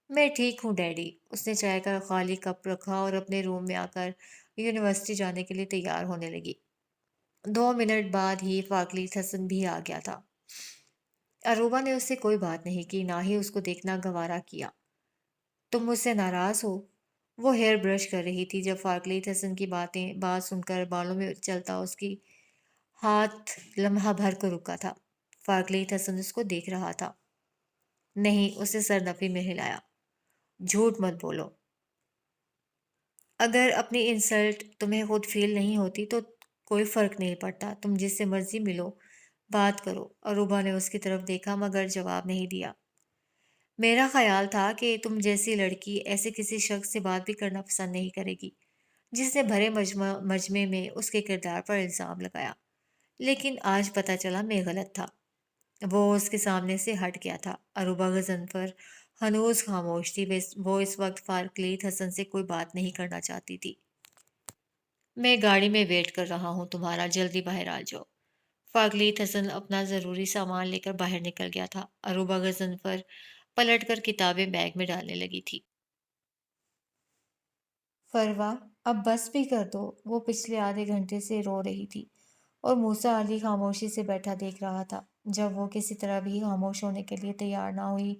میں ٹھیک ہوں ڈیڈی، اس نے چائے کا خالی کپ رکھا اور اپنے روم میں آ کر یونیورسٹی جانے کے لیے تیار ہونے لگی۔ 2 منٹ بعد ہی فاقلیت حسن بھی آ گیا تھا۔ اروبا نے اس سے کوئی بات نہیں کی، نہ ہی اس کو دیکھنا گوارا کیا۔ تم مجھ سے ناراض ہو؟ وہ ہیئر برش کر رہی تھی جب فاقلیت حسن کی بات سن کر بالوں میں چلتا اس کی ہاتھ لمحہ بھر کو رکا تھا۔ فاقلیت حسن اس کو دیکھ رہا تھا۔ نہیں، اسے سر نفی میں ہلایا۔ جھوٹ مت بولو۔ اگر اپنی انسلٹ تمہیں خود فیل نہیں ہوتی تو کوئی فرق نہیں پڑتا، تم جس سے مرضی ملو، بات کرو۔ اروبا نے اس کی طرف دیکھا مگر جواب نہیں دیا۔ میرا خیال تھا کہ تم جیسی لڑکی ایسے کسی شخص سے بات بھی کرنا پسند نہیں کرے گی جس نے بھرے مجمع میں اس کے کردار پر الزام لگایا، لیکن آج پتہ چلا میں غلط تھا۔ وہ اس کے سامنے سے ہٹ گیا تھا۔ اروبا غضنفر ہنوز خاموش تھی۔ وہ اس وقت فارکلیت حسن سے کوئی بات نہیں کرنا چاہتی تھی۔ میں گاڑی میں ویٹ کر رہا ہوں تمہارا، جلدی باہر آ جاؤ۔ فارکلیت حسن اپنا ضروری سامان لے کر باہر نکل گیا تھا۔ اروبا غضنفر پلٹ کر کتابیں بیگ میں ڈالنے لگی تھی۔ فروا، اب بس بھی کر دو۔ وہ پچھلے آدھے گھنٹے سے رو رہی تھی اور موسیٰ علی خاموشی سے بیٹھا دیکھ رہا تھا۔ جب وہ کسی طرح بھی خاموش ہونے کے لیے تیار نہ ہوئی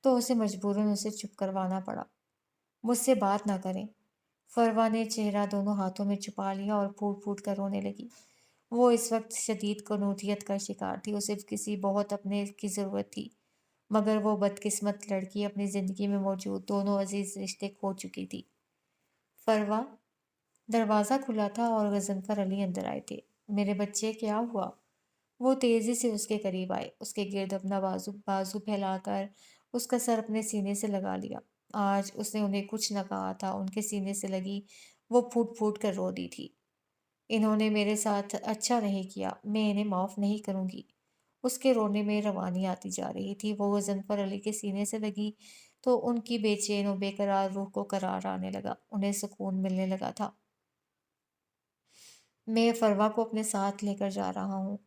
تو اسے مجبوراً اسے چپ کروانا پڑا۔ مجھ سے بات نہ کریں۔ فروا نے چہرہ دونوں ہاتھوں میں چھپا لیا اور پھوٹ پھوٹ کر رونے لگی۔ وہ اس وقت شدید قنوطیت کا شکار تھی۔ اسے کسی بہت اپنے کی ضرورت تھی، مگر وہ بدقسمت لڑکی اپنی زندگی میں موجود دونوں عزیز رشتے کھو چکی تھی۔ فروا، دروازہ کھلا تھا اور غضنفر علی اندر آئے تھے۔ میرے بچے، کیا ہوا؟ وہ تیزی سے اس کے قریب آئے، اس کے گرد اپنا بازو پھیلا کر اس کا سر اپنے سینے سے لگا لیا۔ آج اس نے انہیں کچھ نہ کہا تھا، ان کے سینے سے لگی وہ پھوٹ پھوٹ کر رو دی تھی۔ انہوں نے میرے ساتھ اچھا نہیں کیا، میں انہیں معاف نہیں کروں گی۔ اس کے رونے میں روانی آتی جا رہی تھی۔ وہ غضنفر علی کے سینے سے لگی تو ان کی بے چین و بے قرار روح کو قرار آنے لگا، انہیں سکون ملنے لگا تھا۔ میں فروا کو اپنے ساتھ لے کر جا رہا ہوں۔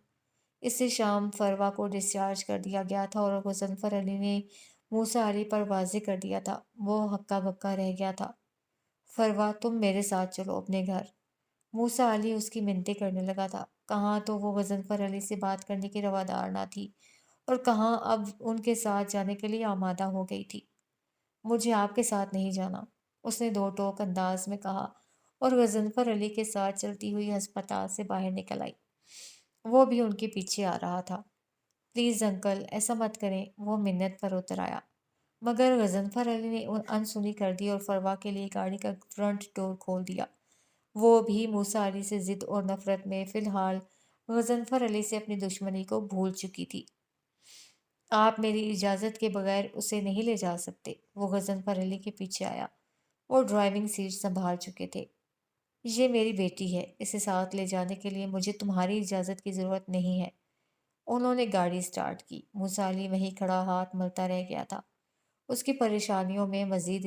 اسی شام فروا کو ڈسچارج کر دیا گیا تھا اور غضنفر علی نے موسیٰ علی پر واضح کر دیا تھا۔ وہ ہکا بکا رہ گیا تھا۔ فروا، تم میرے ساتھ چلو اپنے گھر۔ موسیٰ علی اس کی منتیں کرنے لگا تھا۔ کہاں تو وہ غضنفر علی سے بات کرنے کی روادار نہ تھی اور کہاں اب ان کے ساتھ جانے کے لیے آمادہ ہو گئی تھی۔ مجھے آپ کے ساتھ نہیں جانا، اس نے دو ٹوک انداز میں کہا اور غضنفر علی کے ساتھ چلتی ہوئی ہسپتال سے باہر نکل آئی۔ وہ بھی ان کے پیچھے آ رہا تھا۔ پلیز انکل، ایسا مت کریں، وہ منت پر اتر آیا۔ مگر غضنفر علی نے انسنی کر دی اور فروا کے لیے گاڑی کا فرنٹ ڈور کھول دیا۔ وہ بھی موسیٰ علی سے ضد اور نفرت میں فی الحال غضنفر علی سے اپنی دشمنی کو بھول چکی تھی۔ آپ میری اجازت کے بغیر اسے نہیں لے جا سکتے۔ وہ غضنفر علی کے پیچھے آیا۔ وہ ڈرائیونگ سیٹ سنبھال چکے تھے۔ یہ میری بیٹی ہے، اسے ساتھ لے جانے کے لیے مجھے تمہاری اجازت کی ضرورت نہیں ہے۔ انہوں نے گاڑی سٹارٹ کی۔ موسیٰ علی وہیں کھڑا ہاتھ ملتا رہ گیا تھا۔ اس کی پریشانیوں میں مزید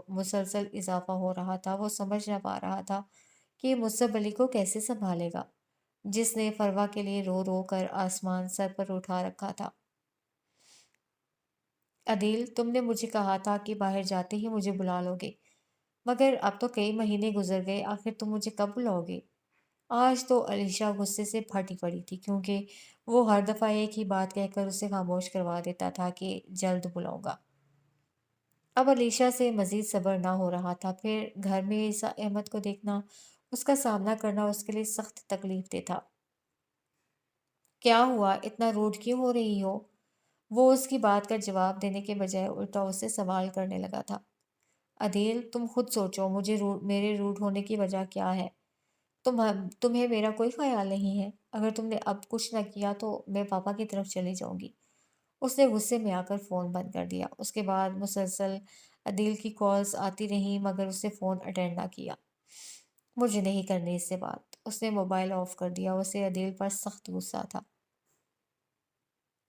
مسلسل اضافہ ہو رہا تھا۔ وہ سمجھ نہ پا رہا تھا کہ مصعب علی کو کیسے سنبھالے گا، جس نے فروا کے لیے رو رو کر آسمان سر پر اٹھا رکھا تھا۔ عدیل، تم نے مجھے کہا تھا کہ باہر جاتے ہی مجھے بلا لو گے، مگر اب تو کئی مہینے گزر گئے، آخر تم مجھے کب بلاؤ گے؟ آج تو علیشا غصے سے پھٹی پڑی تھی، کیونکہ وہ ہر دفعہ ایک ہی بات کہہ کر اسے خاموش کروا دیتا تھا کہ جلد بلاؤں گا۔ اب علیشا سے مزید صبر نہ ہو رہا تھا۔ پھر گھر میں عیسیٰ احمد کو دیکھنا، اس کا سامنا کرنا اس کے لیے سخت تکلیف دہ تھا۔ کیا ہوا؟ اتنا روڈ کیوں ہو رہی ہو؟ وہ اس کی بات کا جواب دینے کے بجائے الٹا اس سے سوال کرنے لگا تھا۔ عدیل، تم خود سوچو، میرے روڈ ہونے کی وجہ کیا ہے؟ تمہیں میرا کوئی خیال نہیں ہے؟ اگر تم نے اب کچھ نہ کیا تو میں پاپا کی طرف چلی جاؤں گی۔ اس نے غصے میں آ کر فون بند کر دیا۔ اس کے بعد مسلسل عدیل کی کالز آتی رہیں مگر اس نے فون اٹینڈ نہ کیا۔ مجھے نہیں کرنی اس سے بات۔ اس نے موبائل آف کر دیا۔ اسے عدیل پر سخت غصہ تھا۔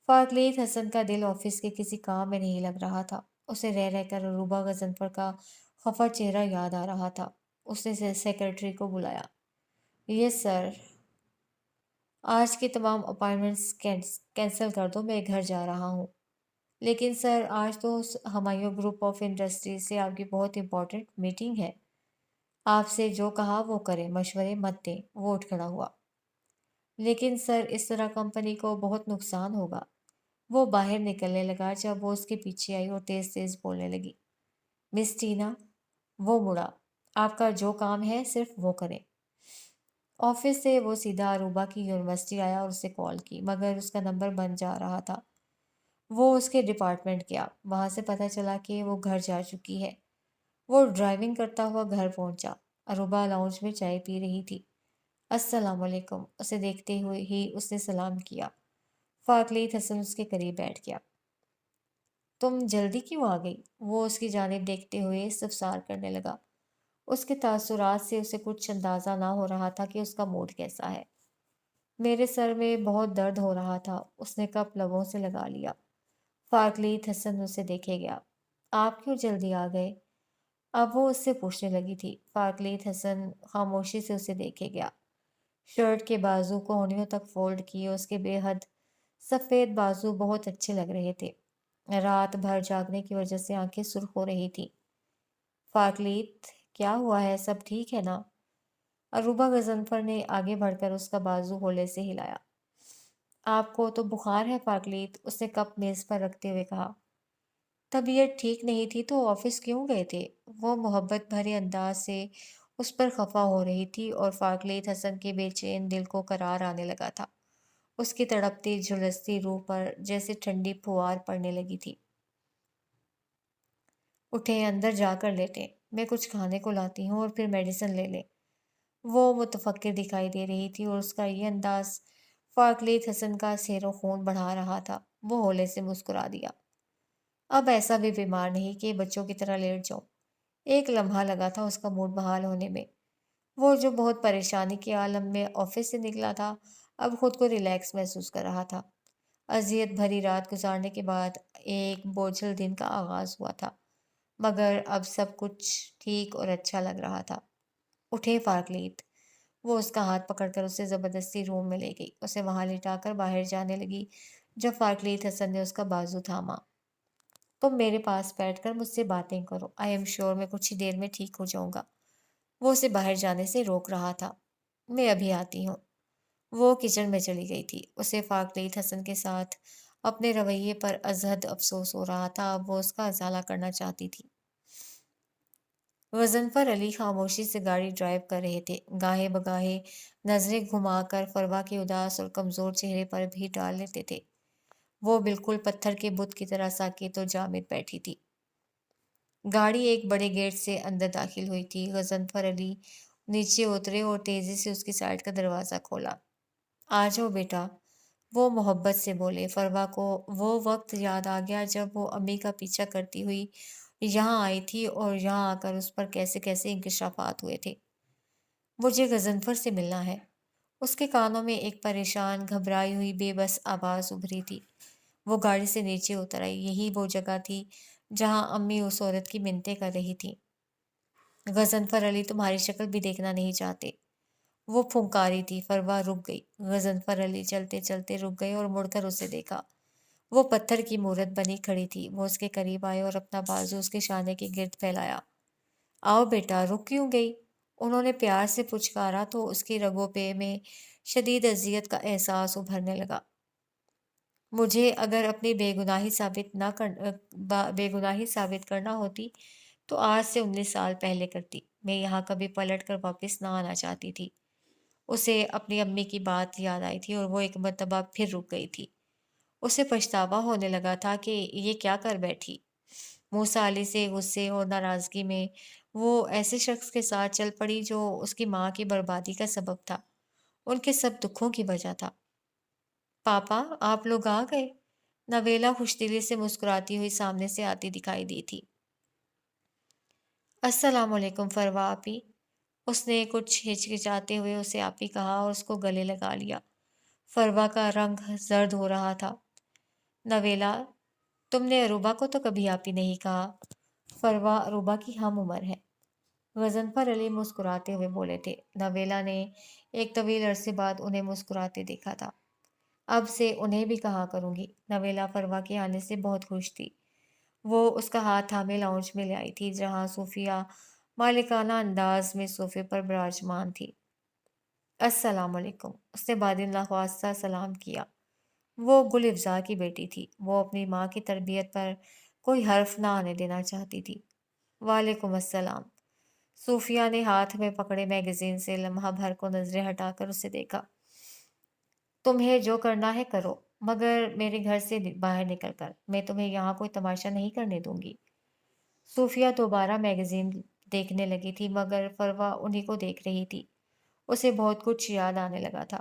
فارکلیت حسن کا دل آفس کے کسی کام میں نہیں لگ رہا تھا۔ اسے رہ رہ کر اروبا غضنفر کا خفا چہرہ یاد آ رہا تھا۔ اس نے سیکرٹری کو بلایا۔ یس سر، آج کی تمام اپائنٹمنٹس کینسل کر دو، میں گھر جا رہا ہوں۔ لیکن سر، آج تو ہمایوں گروپ آف انڈسٹریز سے آپ کی بہت امپورٹنٹ میٹنگ ہے۔ آپ سے جو کہا وہ کریں، مشورے مت دیں۔ وہ اٹھ کھڑا ہوا۔ لیکن سر، اس طرح کمپنی کو بہت نقصان ہوگا۔ وہ باہر نکلنے لگا جب وہ اس کے پیچھے آئی اور تیز تیز بولنے لگی۔ مس ٹینا، وہ مڑا، آپ کا جو کام ہے صرف وہ کریں۔ آفس سے وہ سیدھا اروبا کی یونیورسٹی آیا اور اسے کال کی، مگر اس کا نمبر بند جا رہا تھا۔ وہ اس کے ڈپارٹمنٹ گیا۔ وہاں سے پتہ چلا کہ وہ گھر جا چکی ہے۔ وہ ڈرائیونگ کرتا ہوا گھر پہنچا۔ اروبا لاؤنج میں چائے پی رہی تھی۔ السلام علیکم، اسے دیکھتے ہوئے ہی اس نے سلام کیا۔ فاقلیت حسن اس کے قریب بیٹھ گیا۔ تم جلدی کیوں آ گئی؟ وہ اس کی جانب دیکھتے ہوئے استفسار کرنے لگا۔ اس کے تاثرات سے اسے کچھ اندازہ نہ ہو رہا تھا کہ اس کا موڈ کیسا ہے۔ میرے سر میں بہت درد ہو رہا تھا، اس نے کپ لبوں سے لگا لیا۔ فاقلیت حسن اسے دیکھے گیا۔ آپ کیوں جلدی آ گئے؟ اب وہ اس سے پوچھنے لگی تھی۔ فاقلیت حسن خاموشی سے اسے دیکھے گیا۔ شرٹ کے بازو کوہنیوں تک فولڈ کیے اس کے بے حد سفید بازو بہت اچھے لگ رہے تھے۔ رات بھر جاگنے کی وجہ سے آنکھیں سرخ ہو رہی تھی۔ فاقلیت، کیا ہوا ہے؟ سب ٹھیک ہے نا؟ اروبا غضنفر نے آگے بڑھ کر اس کا بازو ہولے سے ہلایا۔ آپ کو تو بخار ہے فاقلیت، اس نے کپ میز پر رکھتے ہوئے کہا۔ طبیعت ٹھیک نہیں تھی تو آفس کیوں گئے تھے؟ وہ محبت بھرے انداز سے اس پر خفا ہو رہی تھی اور فاقلیت حسن کے بے چین دل کو قرار آنے لگا تھا۔ اس کی تڑپتی جھلستی روح پر جیسے ٹھنڈی پھوار پڑنے لگی تھی۔ اٹھیں، اندر جا کر لیٹیں، میں کچھ کھانے کو لاتی ہوں اور پھر میڈیسن لے لیں۔ وہ متفکر دکھائی دے رہی تھی اور اس کا یہ انداز فاقلیت حسن کا سیر و خون بڑھا رہا تھا۔ وہ ہولے سے مسکرا دیا۔ اب ایسا بھی بیمار نہیں کہ بچوں کی طرح لیٹ جاؤں۔ ایک لمحہ لگا تھا اس کا موڈ بحال ہونے میں۔ وہ جو بہت پریشانی کے عالم میں آفس سے نکلا تھا، اب خود کو ریلیکس محسوس کر رہا تھا۔ اذیت بھری رات گزارنے کے بعد ایک بوجھل دن کا آغاز ہوا تھا، مگر اب سب کچھ ٹھیک اور اچھا لگ رہا تھا۔ اٹھے فاقلیت، وہ اس کا ہاتھ پکڑ کر اسے زبردستی روم میں لے گئی، اسے وہاں لٹا کر باہر جانے لگی جب فاقلیت حسن نے اس کا بازو تھاما۔ تم میرے پاس بیٹھ کر مجھ سے باتیں کرو، آئی ایم شیور میں کچھ ہی دیر میں ٹھیک ہو جاؤں گا۔ وہ اسے باہر جانے سے روک رہا تھا۔ میں ابھی آتی ہوں۔ وہ کچن میں چلی گئی تھی۔ اسے فاقلیت حسن کے ساتھ اپنے رویے پر ازحد افسوس ہو رہا تھا، اب وہ اس کا ازالہ کرنا چاہتی تھی۔ غضنفر علی خاموشی سے گاڑی ڈرائیو کر رہے تھے، گاہے بگاہے نظریں گھما کر فروا کے اداس اور کمزور چہرے پر بھی ڈال لیتے تھے۔ وہ بالکل پتھر کے بت کی طرح ساکت و جامد بیٹھی تھی۔ گاڑی ایک بڑے گیٹ سے اندر داخل ہوئی تھی۔ غضنفر علی نیچے اترے اور تیزی سے اس کی سائڈ کا دروازہ کھولا۔ آ جاؤ بیٹا، وہ محبت سے بولے۔ فروا کو وہ وقت یاد آ گیا جب وہ امی کا پیچھا کرتی ہوئی یہاں آئی تھی اور یہاں آ کر اس پر کیسے کیسے انکشافات ہوئے تھے۔ مجھے غضنفر سے ملنا ہے۔ اس کے کانوں میں ایک پریشان، گھبرائی ہوئی بے بس آواز ابھری تھی۔ وہ گاڑی سے نیچے اتر آئی۔ یہی وہ جگہ تھی جہاں امی اس عورت کی منتیں کر رہی تھیں۔ غضنفر علی تمہاری شکل بھی دیکھنا نہیں چاہتے، وہ پھنکاری تھی۔ فروا رک گئی۔ غضنفر علی چلتے چلتے رک گئے اور مڑ کر اسے دیکھا۔ وہ پتھر کی مورت بنی کھڑی تھی۔ وہ اس کے قریب آئے اور اپنا بازو اس کے شانے کے گرد پھیلایا۔ آؤ بیٹا، رک کیوں گئی؟ انہوں نے پیار سے پچکارا تو اس کی رگوں پہ میں شدید اذیت کا احساس ابھرنے لگا۔ مجھے اگر اپنی بے گناہی ثابت کرنا ہوتی تو آج سے 19 سال پہلے کرتی۔ میں یہاں کبھی پلٹ کر واپس نہ آنا چاہتی تھی۔ اسے اپنی امی کی بات یاد آئی تھی اور وہ ایک مرتبہ پھر رک گئی تھی۔ اسے پچھتاوا ہونے لگا تھا کہ یہ کیا کر بیٹھی۔ موسیٰ علی سے غصے اور ناراضگی میں وہ ایسے شخص کے ساتھ چل پڑی جو اس کی ماں کی بربادی کا سبب تھا، ان کے سب دکھوں کی وجہ تھا۔ پاپا، آپ لوگ آ گئے؟ نویلا خوش دلی سے مسکراتی ہوئی سامنے سے آتی دکھائی دی تھی۔ السلام علیکم فروا آپی۔ اس نے کچھ ہچکچاتے ہوئے اسے آپی کہا اور اس کو گلے لگا لیا۔ فروا کا رنگ زرد ہو رہا تھا۔ نویلا، تم نے اروبا کو تو کبھی آپی نہیں کہا۔ فروا اروبا کی ہم عمر ہے۔ غضنفر علی مسکراتے ہوئے بولے تھے۔ نویلا نے ایک طویل عرصے بعد انہیں مسکراتے دیکھا تھا۔ اب سے انہیں بھی کہا کروں گی۔ نویلا فروا کے آنے سے بہت خوش تھی۔ وہ اس کا ہاتھ تھامے لاؤنج میں لے آئی تھی جہاں صوفیہ مالکانہ انداز میں صوفے پر براجمان تھی۔ السلام علیکم، اس نے بادل نخواستہ سلام کیا۔ وہ گل افزا کی بیٹی تھی۔ وہ اپنی ماں کی تربیت پر کوئی حرف نہ آنے دینا چاہتی تھی۔ وعلیکم السلام۔ صوفیہ نے ہاتھ میں پکڑے میگزین سے لمحہ بھر کو نظریں ہٹا کر اسے دیکھا۔ تمہیں جو کرنا ہے کرو، مگر میرے گھر سے باہر نکل کر۔ میں تمہیں یہاں کوئی تماشا نہیں کرنے دوں گی۔ صوفیہ دوبارہ میگزین دیکھنے لگی تھی مگر فروا انہی کو دیکھ رہی تھی۔ اسے بہت کچھ یاد آنے لگا تھا۔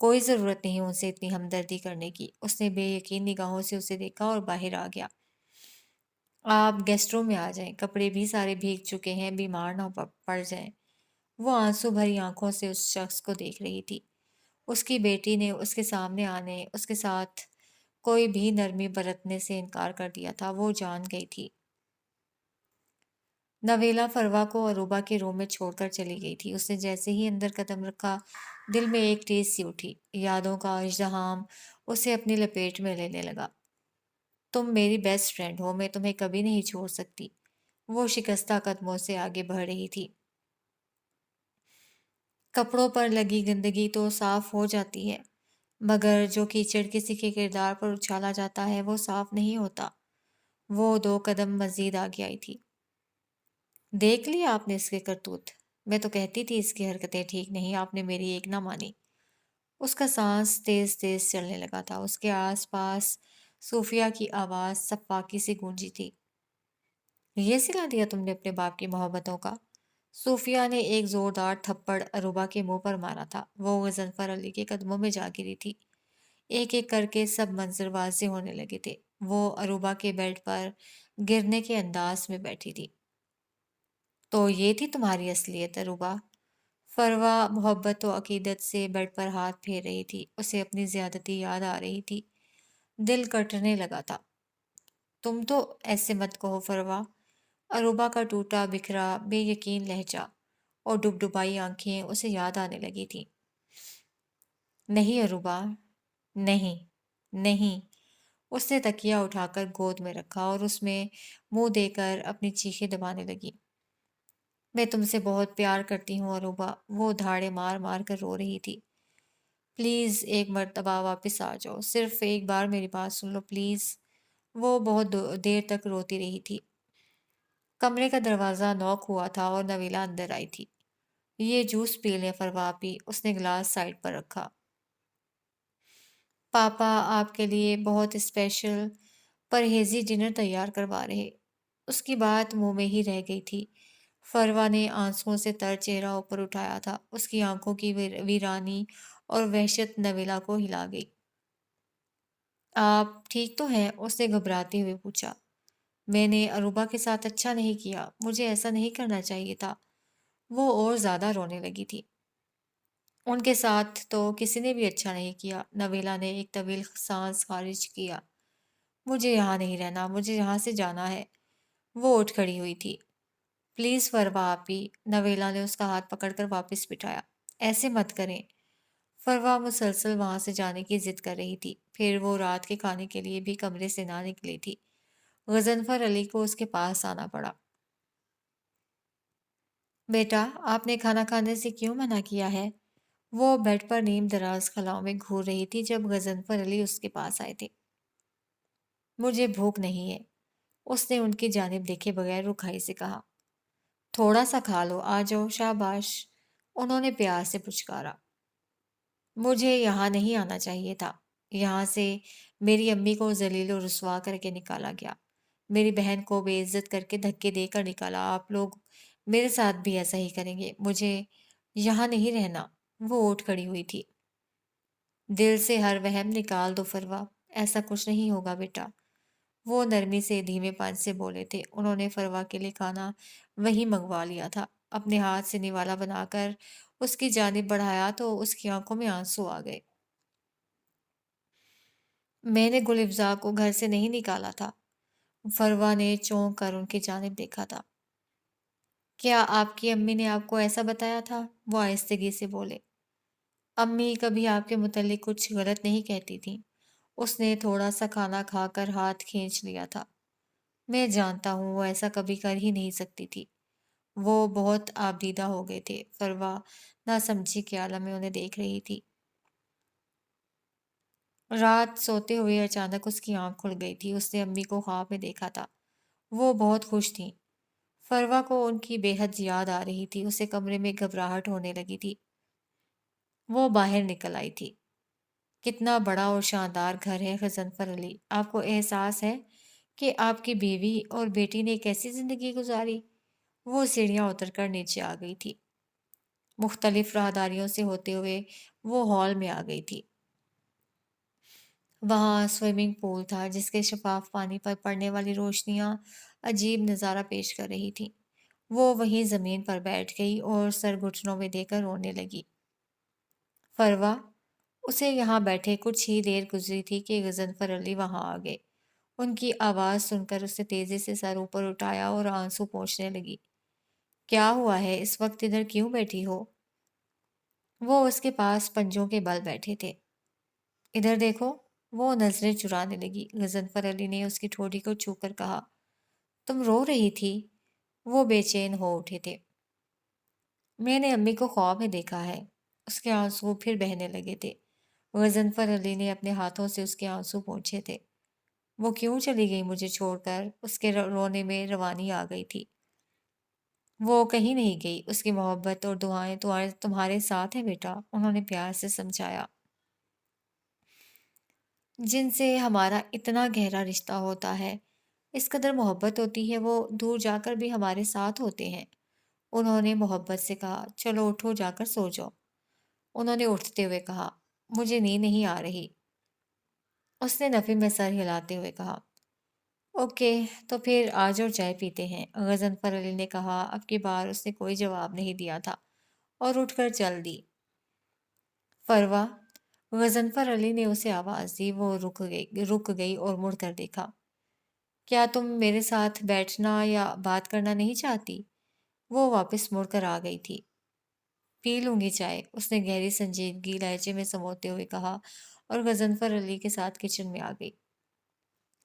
کوئی ضرورت نہیں ان سے اتنی ہمدردی کرنے کی۔ اس نے بے یقین نگاہوں سے اسے دیکھا اور باہر آ گیا۔ آپ گیسٹ روم میں آ جائیں، کپڑے بھی سارے بھیگ چکے ہیں، بیمار نہ پڑ جائیں۔ وہ آنسو بھری آنکھوں سے اس شخص کو دیکھ رہی تھی۔ اس کی بیٹی نے اس کے سامنے آنے، اس کے ساتھ کوئی بھی نرمی برتنے سے انکار کر دیا تھا۔ وہ جان گئی تھی۔ نویلا فروا کو اروبا کے روم میں چھوڑ کر چلی گئی تھی۔ اس نے جیسے ہی اندر قدم رکھا، دل میں ایک ٹیس سی اٹھی۔ یادوں کا اژدہام اسے اپنی لپیٹ میں لینے لگا۔ تم میری بیسٹ فرینڈ ہو، میں تمہیں کبھی نہیں چھوڑ سکتی۔ وہ شکستہ قدموں سے آگے بڑھ رہی تھی۔ کپڑوں پر لگی گندگی تو صاف ہو جاتی ہے، مگر جو کیچڑ کسی کے کردار پر اچھالا جاتا ہے وہ صاف نہیں ہوتا۔ وہ 2 قدم مزید آگے آئی تھی۔ دیکھ لیا آپ نے اس کے کرتوت؟ میں تو کہتی تھی اس کی حرکتیں ٹھیک نہیں، آپ نے میری ایک نہ مانی۔ اس کا سانس تیز تیز چلنے لگا تھا۔ اس کے آس پاس صوفیہ کی آواز سفاکی سے گونجی تھی۔ یہ سلا دیا تم نے اپنے باپ کی محبتوں کا؟ صوفیہ نے ایک زوردار تھپڑ اروبا کے منہ پر مارا تھا۔ وہ غضنفر علی کے قدموں میں جا گری تھی۔ ایک ایک کر کے سب منظر واضح ہونے لگے تھے۔ وہ اروبا کے بیڈ پر گرنے کے انداز میں بیٹھی تھی۔ تو یہ تھی تمہاری اصلیت اروبا؟ فروا محبت و عقیدت سے بیڈ پر ہاتھ پھیر رہی تھی۔ اسے اپنی زیادتی یاد آ رہی تھی۔ دل کٹنے لگا تھا۔ تم تو ایسے مت کہو فروا۔ اروبا کا ٹوٹا بکھرا بے یقین لہجہ اور ڈبڈبائی آنکھیں اسے یاد آنے لگی تھیں۔ نہیں اروبا، نہیں، نہیں۔ اس نے تکیہ اٹھا کر گود میں رکھا اور اس میں منہ دے کر اپنی چیخیں دبانے لگی۔ میں تم سے بہت پیار کرتی ہوں اروبا۔ وہ دھاڑے مار مار کر رو رہی تھی۔ پلیز ایک مرتبہ واپس آ جاؤ، صرف ایک بار میری بات سن لو پلیز۔ وہ بہت دیر تک روتی رہی تھی۔ کمرے کا دروازہ نوک ہوا تھا اور نویلا اندر آئی تھی۔ یہ جوس پی لیں فروا پی۔ اس نے گلاس سائڈ پر رکھا۔ پاپا آپ کے لیے بہت اسپیشل پرہیزی ڈنر تیار کروا رہے۔ اس کی بات منہ میں ہی رہ گئی تھی۔ فروا نے آنسوؤں سے تر چہرہ اوپر اٹھایا تھا۔ اس کی آنکھوں کی ویرانی اور وحشت نویلا کو ہلا گئی۔ آپ ٹھیک تو ہیں؟ اس نے گھبراتے ہوئے پوچھا۔ میں نے اروبا کے ساتھ اچھا نہیں کیا، مجھے ایسا نہیں کرنا چاہیے تھا۔ وہ اور زیادہ رونے لگی تھی۔ ان کے ساتھ تو کسی نے بھی اچھا نہیں کیا۔ نویلا نے ایک طویل سانس خارج کیا۔ مجھے یہاں نہیں رہنا، مجھے یہاں سے جانا ہے۔ وہ اٹھ کھڑی ہوئی تھی۔ پلیز فروا آپی، نویلا نے اس کا ہاتھ پکڑ کر واپس بٹھایا۔ ایسے مت کریں۔ فروا مسلسل وہاں سے جانے کی ضد کر رہی تھی۔ پھر وہ رات کے کھانے کے لیے بھی کمرے سے نہ نکلی تھی۔ غضنفر علی کو اس کے پاس آنا پڑا۔ بیٹا، آپ نے کھانا کھانے سے کیوں منع کیا ہے؟ وہ بیڈ پر نیم دراز خلاؤں میں گھور رہی تھی جب غضنفر علی اس کے پاس آئے تھے۔ مجھے بھوک نہیں ہے، اس نے ان کی جانب دیکھے بغیر رکھائی سے کہا۔ تھوڑا سا کھا لو، آ جاؤ، شاباش، انہوں نے پیار سے پچکارا۔ مجھے یہاں نہیں آنا چاہیے تھا۔ یہاں سے میری امی کو ذلیل و رسوا کر کے نکالا گیا، میری بہن کو بے عزت کر کے دھکے دے کر نکالا۔ آپ لوگ میرے ساتھ بھی ایسا ہی کریں گے۔ مجھے یہاں نہیں رہنا۔ وہ اٹھ کھڑی ہوئی تھی۔ دل سے ہر وہم نکال دو فروا، ایسا کچھ نہیں ہوگا بیٹا۔ وہ نرمی سے دھیمے پن سے بولے تھے۔ انہوں نے فروا کے لیے کھانا وہیں منگوا لیا تھا۔ اپنے ہاتھ سے نوالا بنا کر اس کی جانب بڑھایا تو اس کی آنکھوں میں آنسو آ گئے۔ میں نے گل افزا کو گھر سے نہیں نکالا تھا۔ فروا نے چونک کر ان کی جانب دیکھا تھا۔ کیا آپ کی امی نے آپ کو ایسا بتایا تھا؟ وہ آہستگی سے بولے۔ امی کبھی آپ کے متعلق کچھ غلط نہیں کہتی تھیں۔ اس نے تھوڑا سا کھانا کھا کر ہاتھ کھینچ لیا تھا۔ میں جانتا ہوں وہ ایسا کبھی کر ہی نہیں سکتی تھی۔ وہ بہت آبدیدہ ہو گئے تھے۔ فروا ناسمجھی کے عالم میں انہیں دیکھ رہی تھی۔ رات سوتے ہوئے اچانک اس کی آنکھ کھل گئی تھی۔ اس نے امی کو خواب میں دیکھا تھا۔ وہ بہت خوش تھیں۔ فروا کو ان کی بے حد یاد آ رہی تھی۔ اسے کمرے میں گھبراہٹ ہونے لگی تھی۔ وہ باہر نکل آئی تھی۔ کتنا بڑا اور شاندار گھر ہے غضنفر علی۔ آپ کو احساس ہے کہ آپ کی بیوی اور بیٹی نے کیسی زندگی گزاری؟ وہ سیڑھیاں اتر کر نیچے آ گئی تھی۔ مختلف راہداریوں سے ہوتے ہوئے وہ ہال میں آ گئی تھی۔ وہاں سوئمنگ پول تھا جس کے شفاف پانی پر پڑنے والی روشنیاں عجیب نظارہ پیش کر رہی تھیں۔ وہ وہیں زمین پر بیٹھ گئی اور سر گھٹنوں میں دے کر رونے لگی۔ فروا، اسے یہاں بیٹھے کچھ ہی دیر گزری تھی کہ غضنفر علی وہاں آ گئے۔ ان کی آواز سن کر اس نے تیزی سے سر اوپر اٹھایا اور آنسو پونچھنے لگی۔ کیا ہوا ہے؟ اس وقت ادھر کیوں بیٹھی ہو؟ وہ اس کے پاس پنجوں کے بل بیٹھے تھے۔ ادھر دیکھو۔ وہ نظریں چرانے لگی۔ غضنفر علی نے اس کی ٹھوڑی کو چھو کر کہا، تم رو رہی تھی؟ وہ بے چین ہو اٹھے تھے۔ میں نے امی کو خواب میں دیکھا ہے۔ اس کے آنسو پھر بہنے لگے تھے۔ غضنفر علی نے اپنے ہاتھوں سے اس کے آنسو پوچھے تھے۔ وہ کیوں چلی گئی مجھے چھوڑ کر؟ اس کے رونے میں روانی آ گئی تھی۔ وہ کہیں نہیں گئی۔ اس کی محبت اور دعائیں تمہارے ساتھ ہیں بیٹا، انہوں نے پیار سے سمجھایا۔ جن سے ہمارا اتنا گہرا رشتہ ہوتا ہے، اس قدر محبت ہوتی ہے، وہ دور جا کر بھی ہمارے ساتھ ہوتے ہیں۔ انہوں نے محبت سے کہا، چلو اٹھو، جا کر سو جاؤ۔ انہوں نے اٹھتے ہوئے کہا، مجھے نیند نہیں آ رہی۔ اس نے نفی میں سر ہلاتے ہوئے کہا، اوکے، تو پھر آج اور چائے پیتے ہیں۔ غضنفر علی نے کہا۔ اب کی بار اس نے کوئی جواب نہیں دیا تھا اور اٹھ کر چل دی۔ فروا، غضنفر علی نے اسے آواز دی۔ وہ رک گئی اور مڑ کر دیکھا۔ کیا تم میرے ساتھ بیٹھنا یا بات کرنا نہیں چاہتی؟ وہ واپس مڑ کر آ گئی تھی۔ پی لوں گی چائے، اس نے گہری سنجیدگی لہجے میں سموتے ہوئے کہا اور غضنفر علی کے ساتھ کچن میں آ گئی۔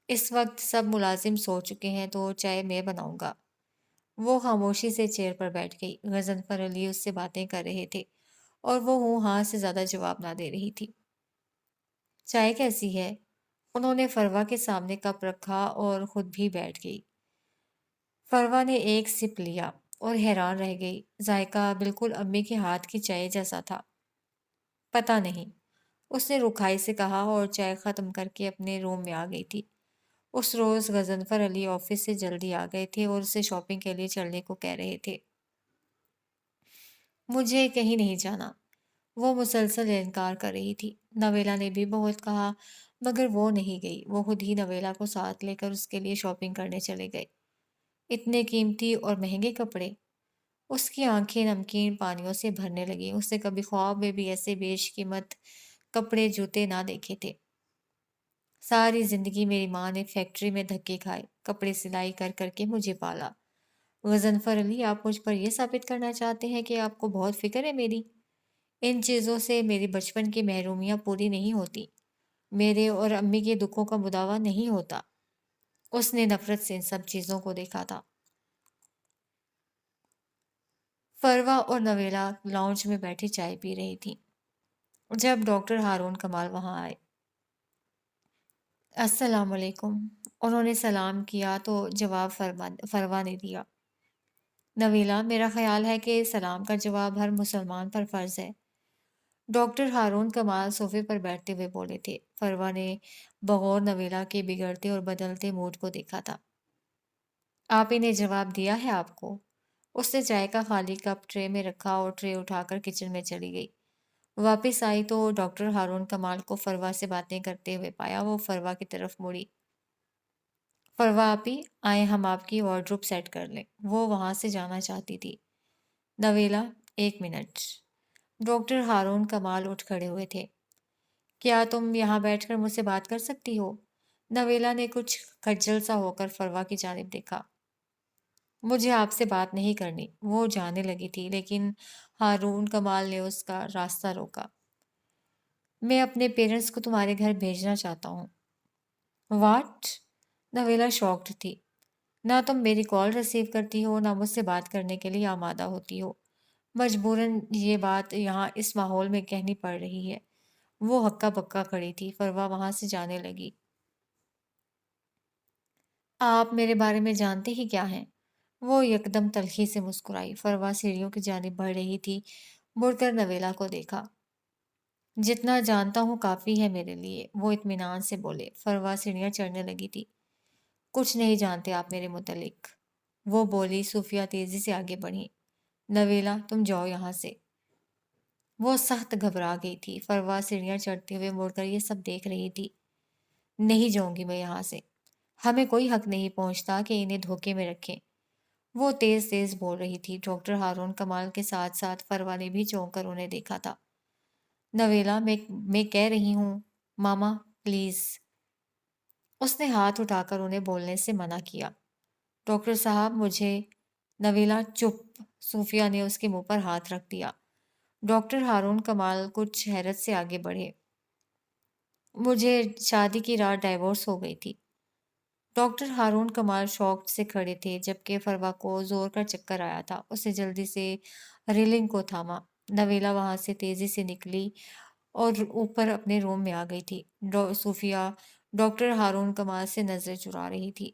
اس وقت سب ملازم سو چکے ہیں تو چائے میں بناؤں گا۔ وہ خاموشی سے چیئر پر بیٹھ گئی۔ غضنفر علی اس سے باتیں کر رہے تھے اور وہ ہوں ہاں سے زیادہ جواب نہ دے رہی تھی۔ چائے کیسی ہے؟ انہوں نے فروا کے سامنے کپ رکھا اور خود بھی بیٹھ گئی۔ فروا نے ایک سپ لیا اور حیران رہ گئی۔ ذائقہ بالکل امی کے ہاتھ کی چائے جیسا تھا۔ پتہ نہیں، اس نے رکھائی سے کہا اور چائے ختم کر کے اپنے روم میں آ گئی تھی۔ اس روز غضنفر علی آفس سے جلدی آ گئے تھے اور اسے شاپنگ کے لیے چلنے کو کہہ رہے تھے۔ مجھے کہیں نہیں جانا، وہ مسلسل انکار کر رہی تھی۔ نویلا نے بھی بہت کہا مگر وہ نہیں گئی۔ وہ خود ہی نویلا کو ساتھ لے کر اس کے لیے شاپنگ کرنے چلے گئے۔ اتنے قیمتی اور مہنگے کپڑے! اس کی آنکھیں نمکین پانیوں سے بھرنے لگیں۔ اس نے کبھی خواب میں بھی ایسے بیش قیمت کپڑے جوتے نہ دیکھے تھے۔ ساری زندگی میری ماں نے فیکٹری میں دھکے کھائے، کپڑے سلائی کر کر کے مجھے پالا۔ غضنفر علی، آپ مجھ پر یہ ثابت کرنا چاہتے ہیں کہ آپ کو بہت فکر ہے میری؟ ان چیزوں سے میری بچپن کی محرومیاں پوری نہیں ہوتی، میرے اور امی کے دکھوں کا مداوع نہیں ہوتا۔ اس نے نفرت سے ان سب چیزوں کو دیکھا تھا۔ فروا اور نویلا لاؤنج میں بیٹھی چائے پی رہی تھیں جب ڈاکٹر ہارون کمال وہاں آئے۔ السلام علیکم۔ انہوں نے سلام کیا تو جواب فروا نے دیا۔ نویلا، میرا خیال ہے کہ سلام کا جواب ہر مسلمان پر فرض ہے۔ ڈاکٹر ہارون کمال صوفے پر بیٹھتے ہوئے بولے تھے۔ فروا نے بغور نویلا کے بگڑتے اور بدلتے موڈ کو دیکھا تھا۔ آپ ہی نے جواب دیا ہے آپ کو۔ اس نے چائے کا خالی کپ ٹرے میں رکھا اور ٹرے اٹھا کر کچن میں چلی گئی۔ واپس آئی تو ڈاکٹر ہارون کمال کو فروا سے باتیں کرتے ہوئے پایا۔ وہ فروا کی طرف مڑی۔ فروا آپی، آئیں ہم آپ کی وارڈروب سیٹ کر لیں۔ وہ وہاں سے جانا چاہتی تھی۔ نویلا، ایک منٹ۔ ڈاکٹر ہارون کمال اٹھ کھڑے ہوئے تھے۔ کیا تم یہاں بیٹھ کر مجھ سے بات کر سکتی ہو؟ نویلا نے کچھ خجل سا ہو کر فروا کی جانب دیکھا۔ مجھے آپ سے بات نہیں کرنی، وہ جانے لگی تھی لیکن ہارون کمال نے اس کا راستہ روکا۔ میں اپنے پیرنٹس کو تمہارے گھر بھیجنا چاہتا ہوں۔ واٹ؟ نویلا شاکڈ تھی۔ نہ تم میری کال ریسیو کرتی ہو، نہ مجھ سے بات کرنے کے لیے آمادہ ہوتی ہو۔ مجبوراً یہ بات یہاں اس ماحول میں کہنی پڑ رہی ہے۔ وہ ہکا بکا کھڑی تھی۔ فروا وہاں سے جانے لگی۔ آپ میرے بارے میں جانتے ہی کیا ہیں؟ وہ یکدم تلخی سے مسکرائی۔ فروا سیڑھیوں کی جانب بڑھ رہی تھی، مڑ کر نویلا کو دیکھا۔ جتنا جانتا ہوں کافی ہے میرے لیے، وہ اطمینان سے بولے۔ فروا سیڑھیاں چڑھنے لگی تھی۔ کچھ نہیں جانتے آپ میرے متعلق، وہ بولی۔ صوفیہ تیزی سے آگے بڑھی۔ نویلا، تم جاؤ یہاں سے۔ وہ سخت گھبرا گئی تھی۔ فروا سیڑھیاں چڑھتے ہوئے مڑ کر یہ سب دیکھ رہی تھی۔ نہیں جاؤں گی میں یہاں سے۔ ہمیں کوئی حق نہیں پہنچتا کہ انہیں دھوکے میں رکھیں۔ وہ تیز تیز بول رہی تھی۔ ڈاکٹر ہارون کمال کے ساتھ ساتھ فروا نے بھی چونک کر انہیں دیکھا تھا۔ نویلا، میں کہہ رہی ہوں ماما، پلیز۔ اس نے ہاتھ اٹھا کر انہیں بولنے سے منع کیا۔ ڈاکٹر صاحب مجھے… نویلا چپ۔ صوفیہ نے اس کے منہ پر ہاتھ رکھ دیا۔ ڈاکٹر ہارون کمال کچھ حیرت سے آگے بڑھے۔ مجھے شادی کی رات ڈائیورس ہو گئی تھی۔ ڈاکٹر ہارون کمال شاکڈ سے کھڑے تھے جبکہ فروا کو زور کا چکر آیا تھا۔ اسے جلدی سے ریلنگ کو تھاما۔ نویلا وہاں سے تیزی سے نکلی اور اوپر اپنے روم میں آ گئی تھی۔ صوفیہ ڈاکٹر ہارون کمال سے نظریں چرا رہی تھی۔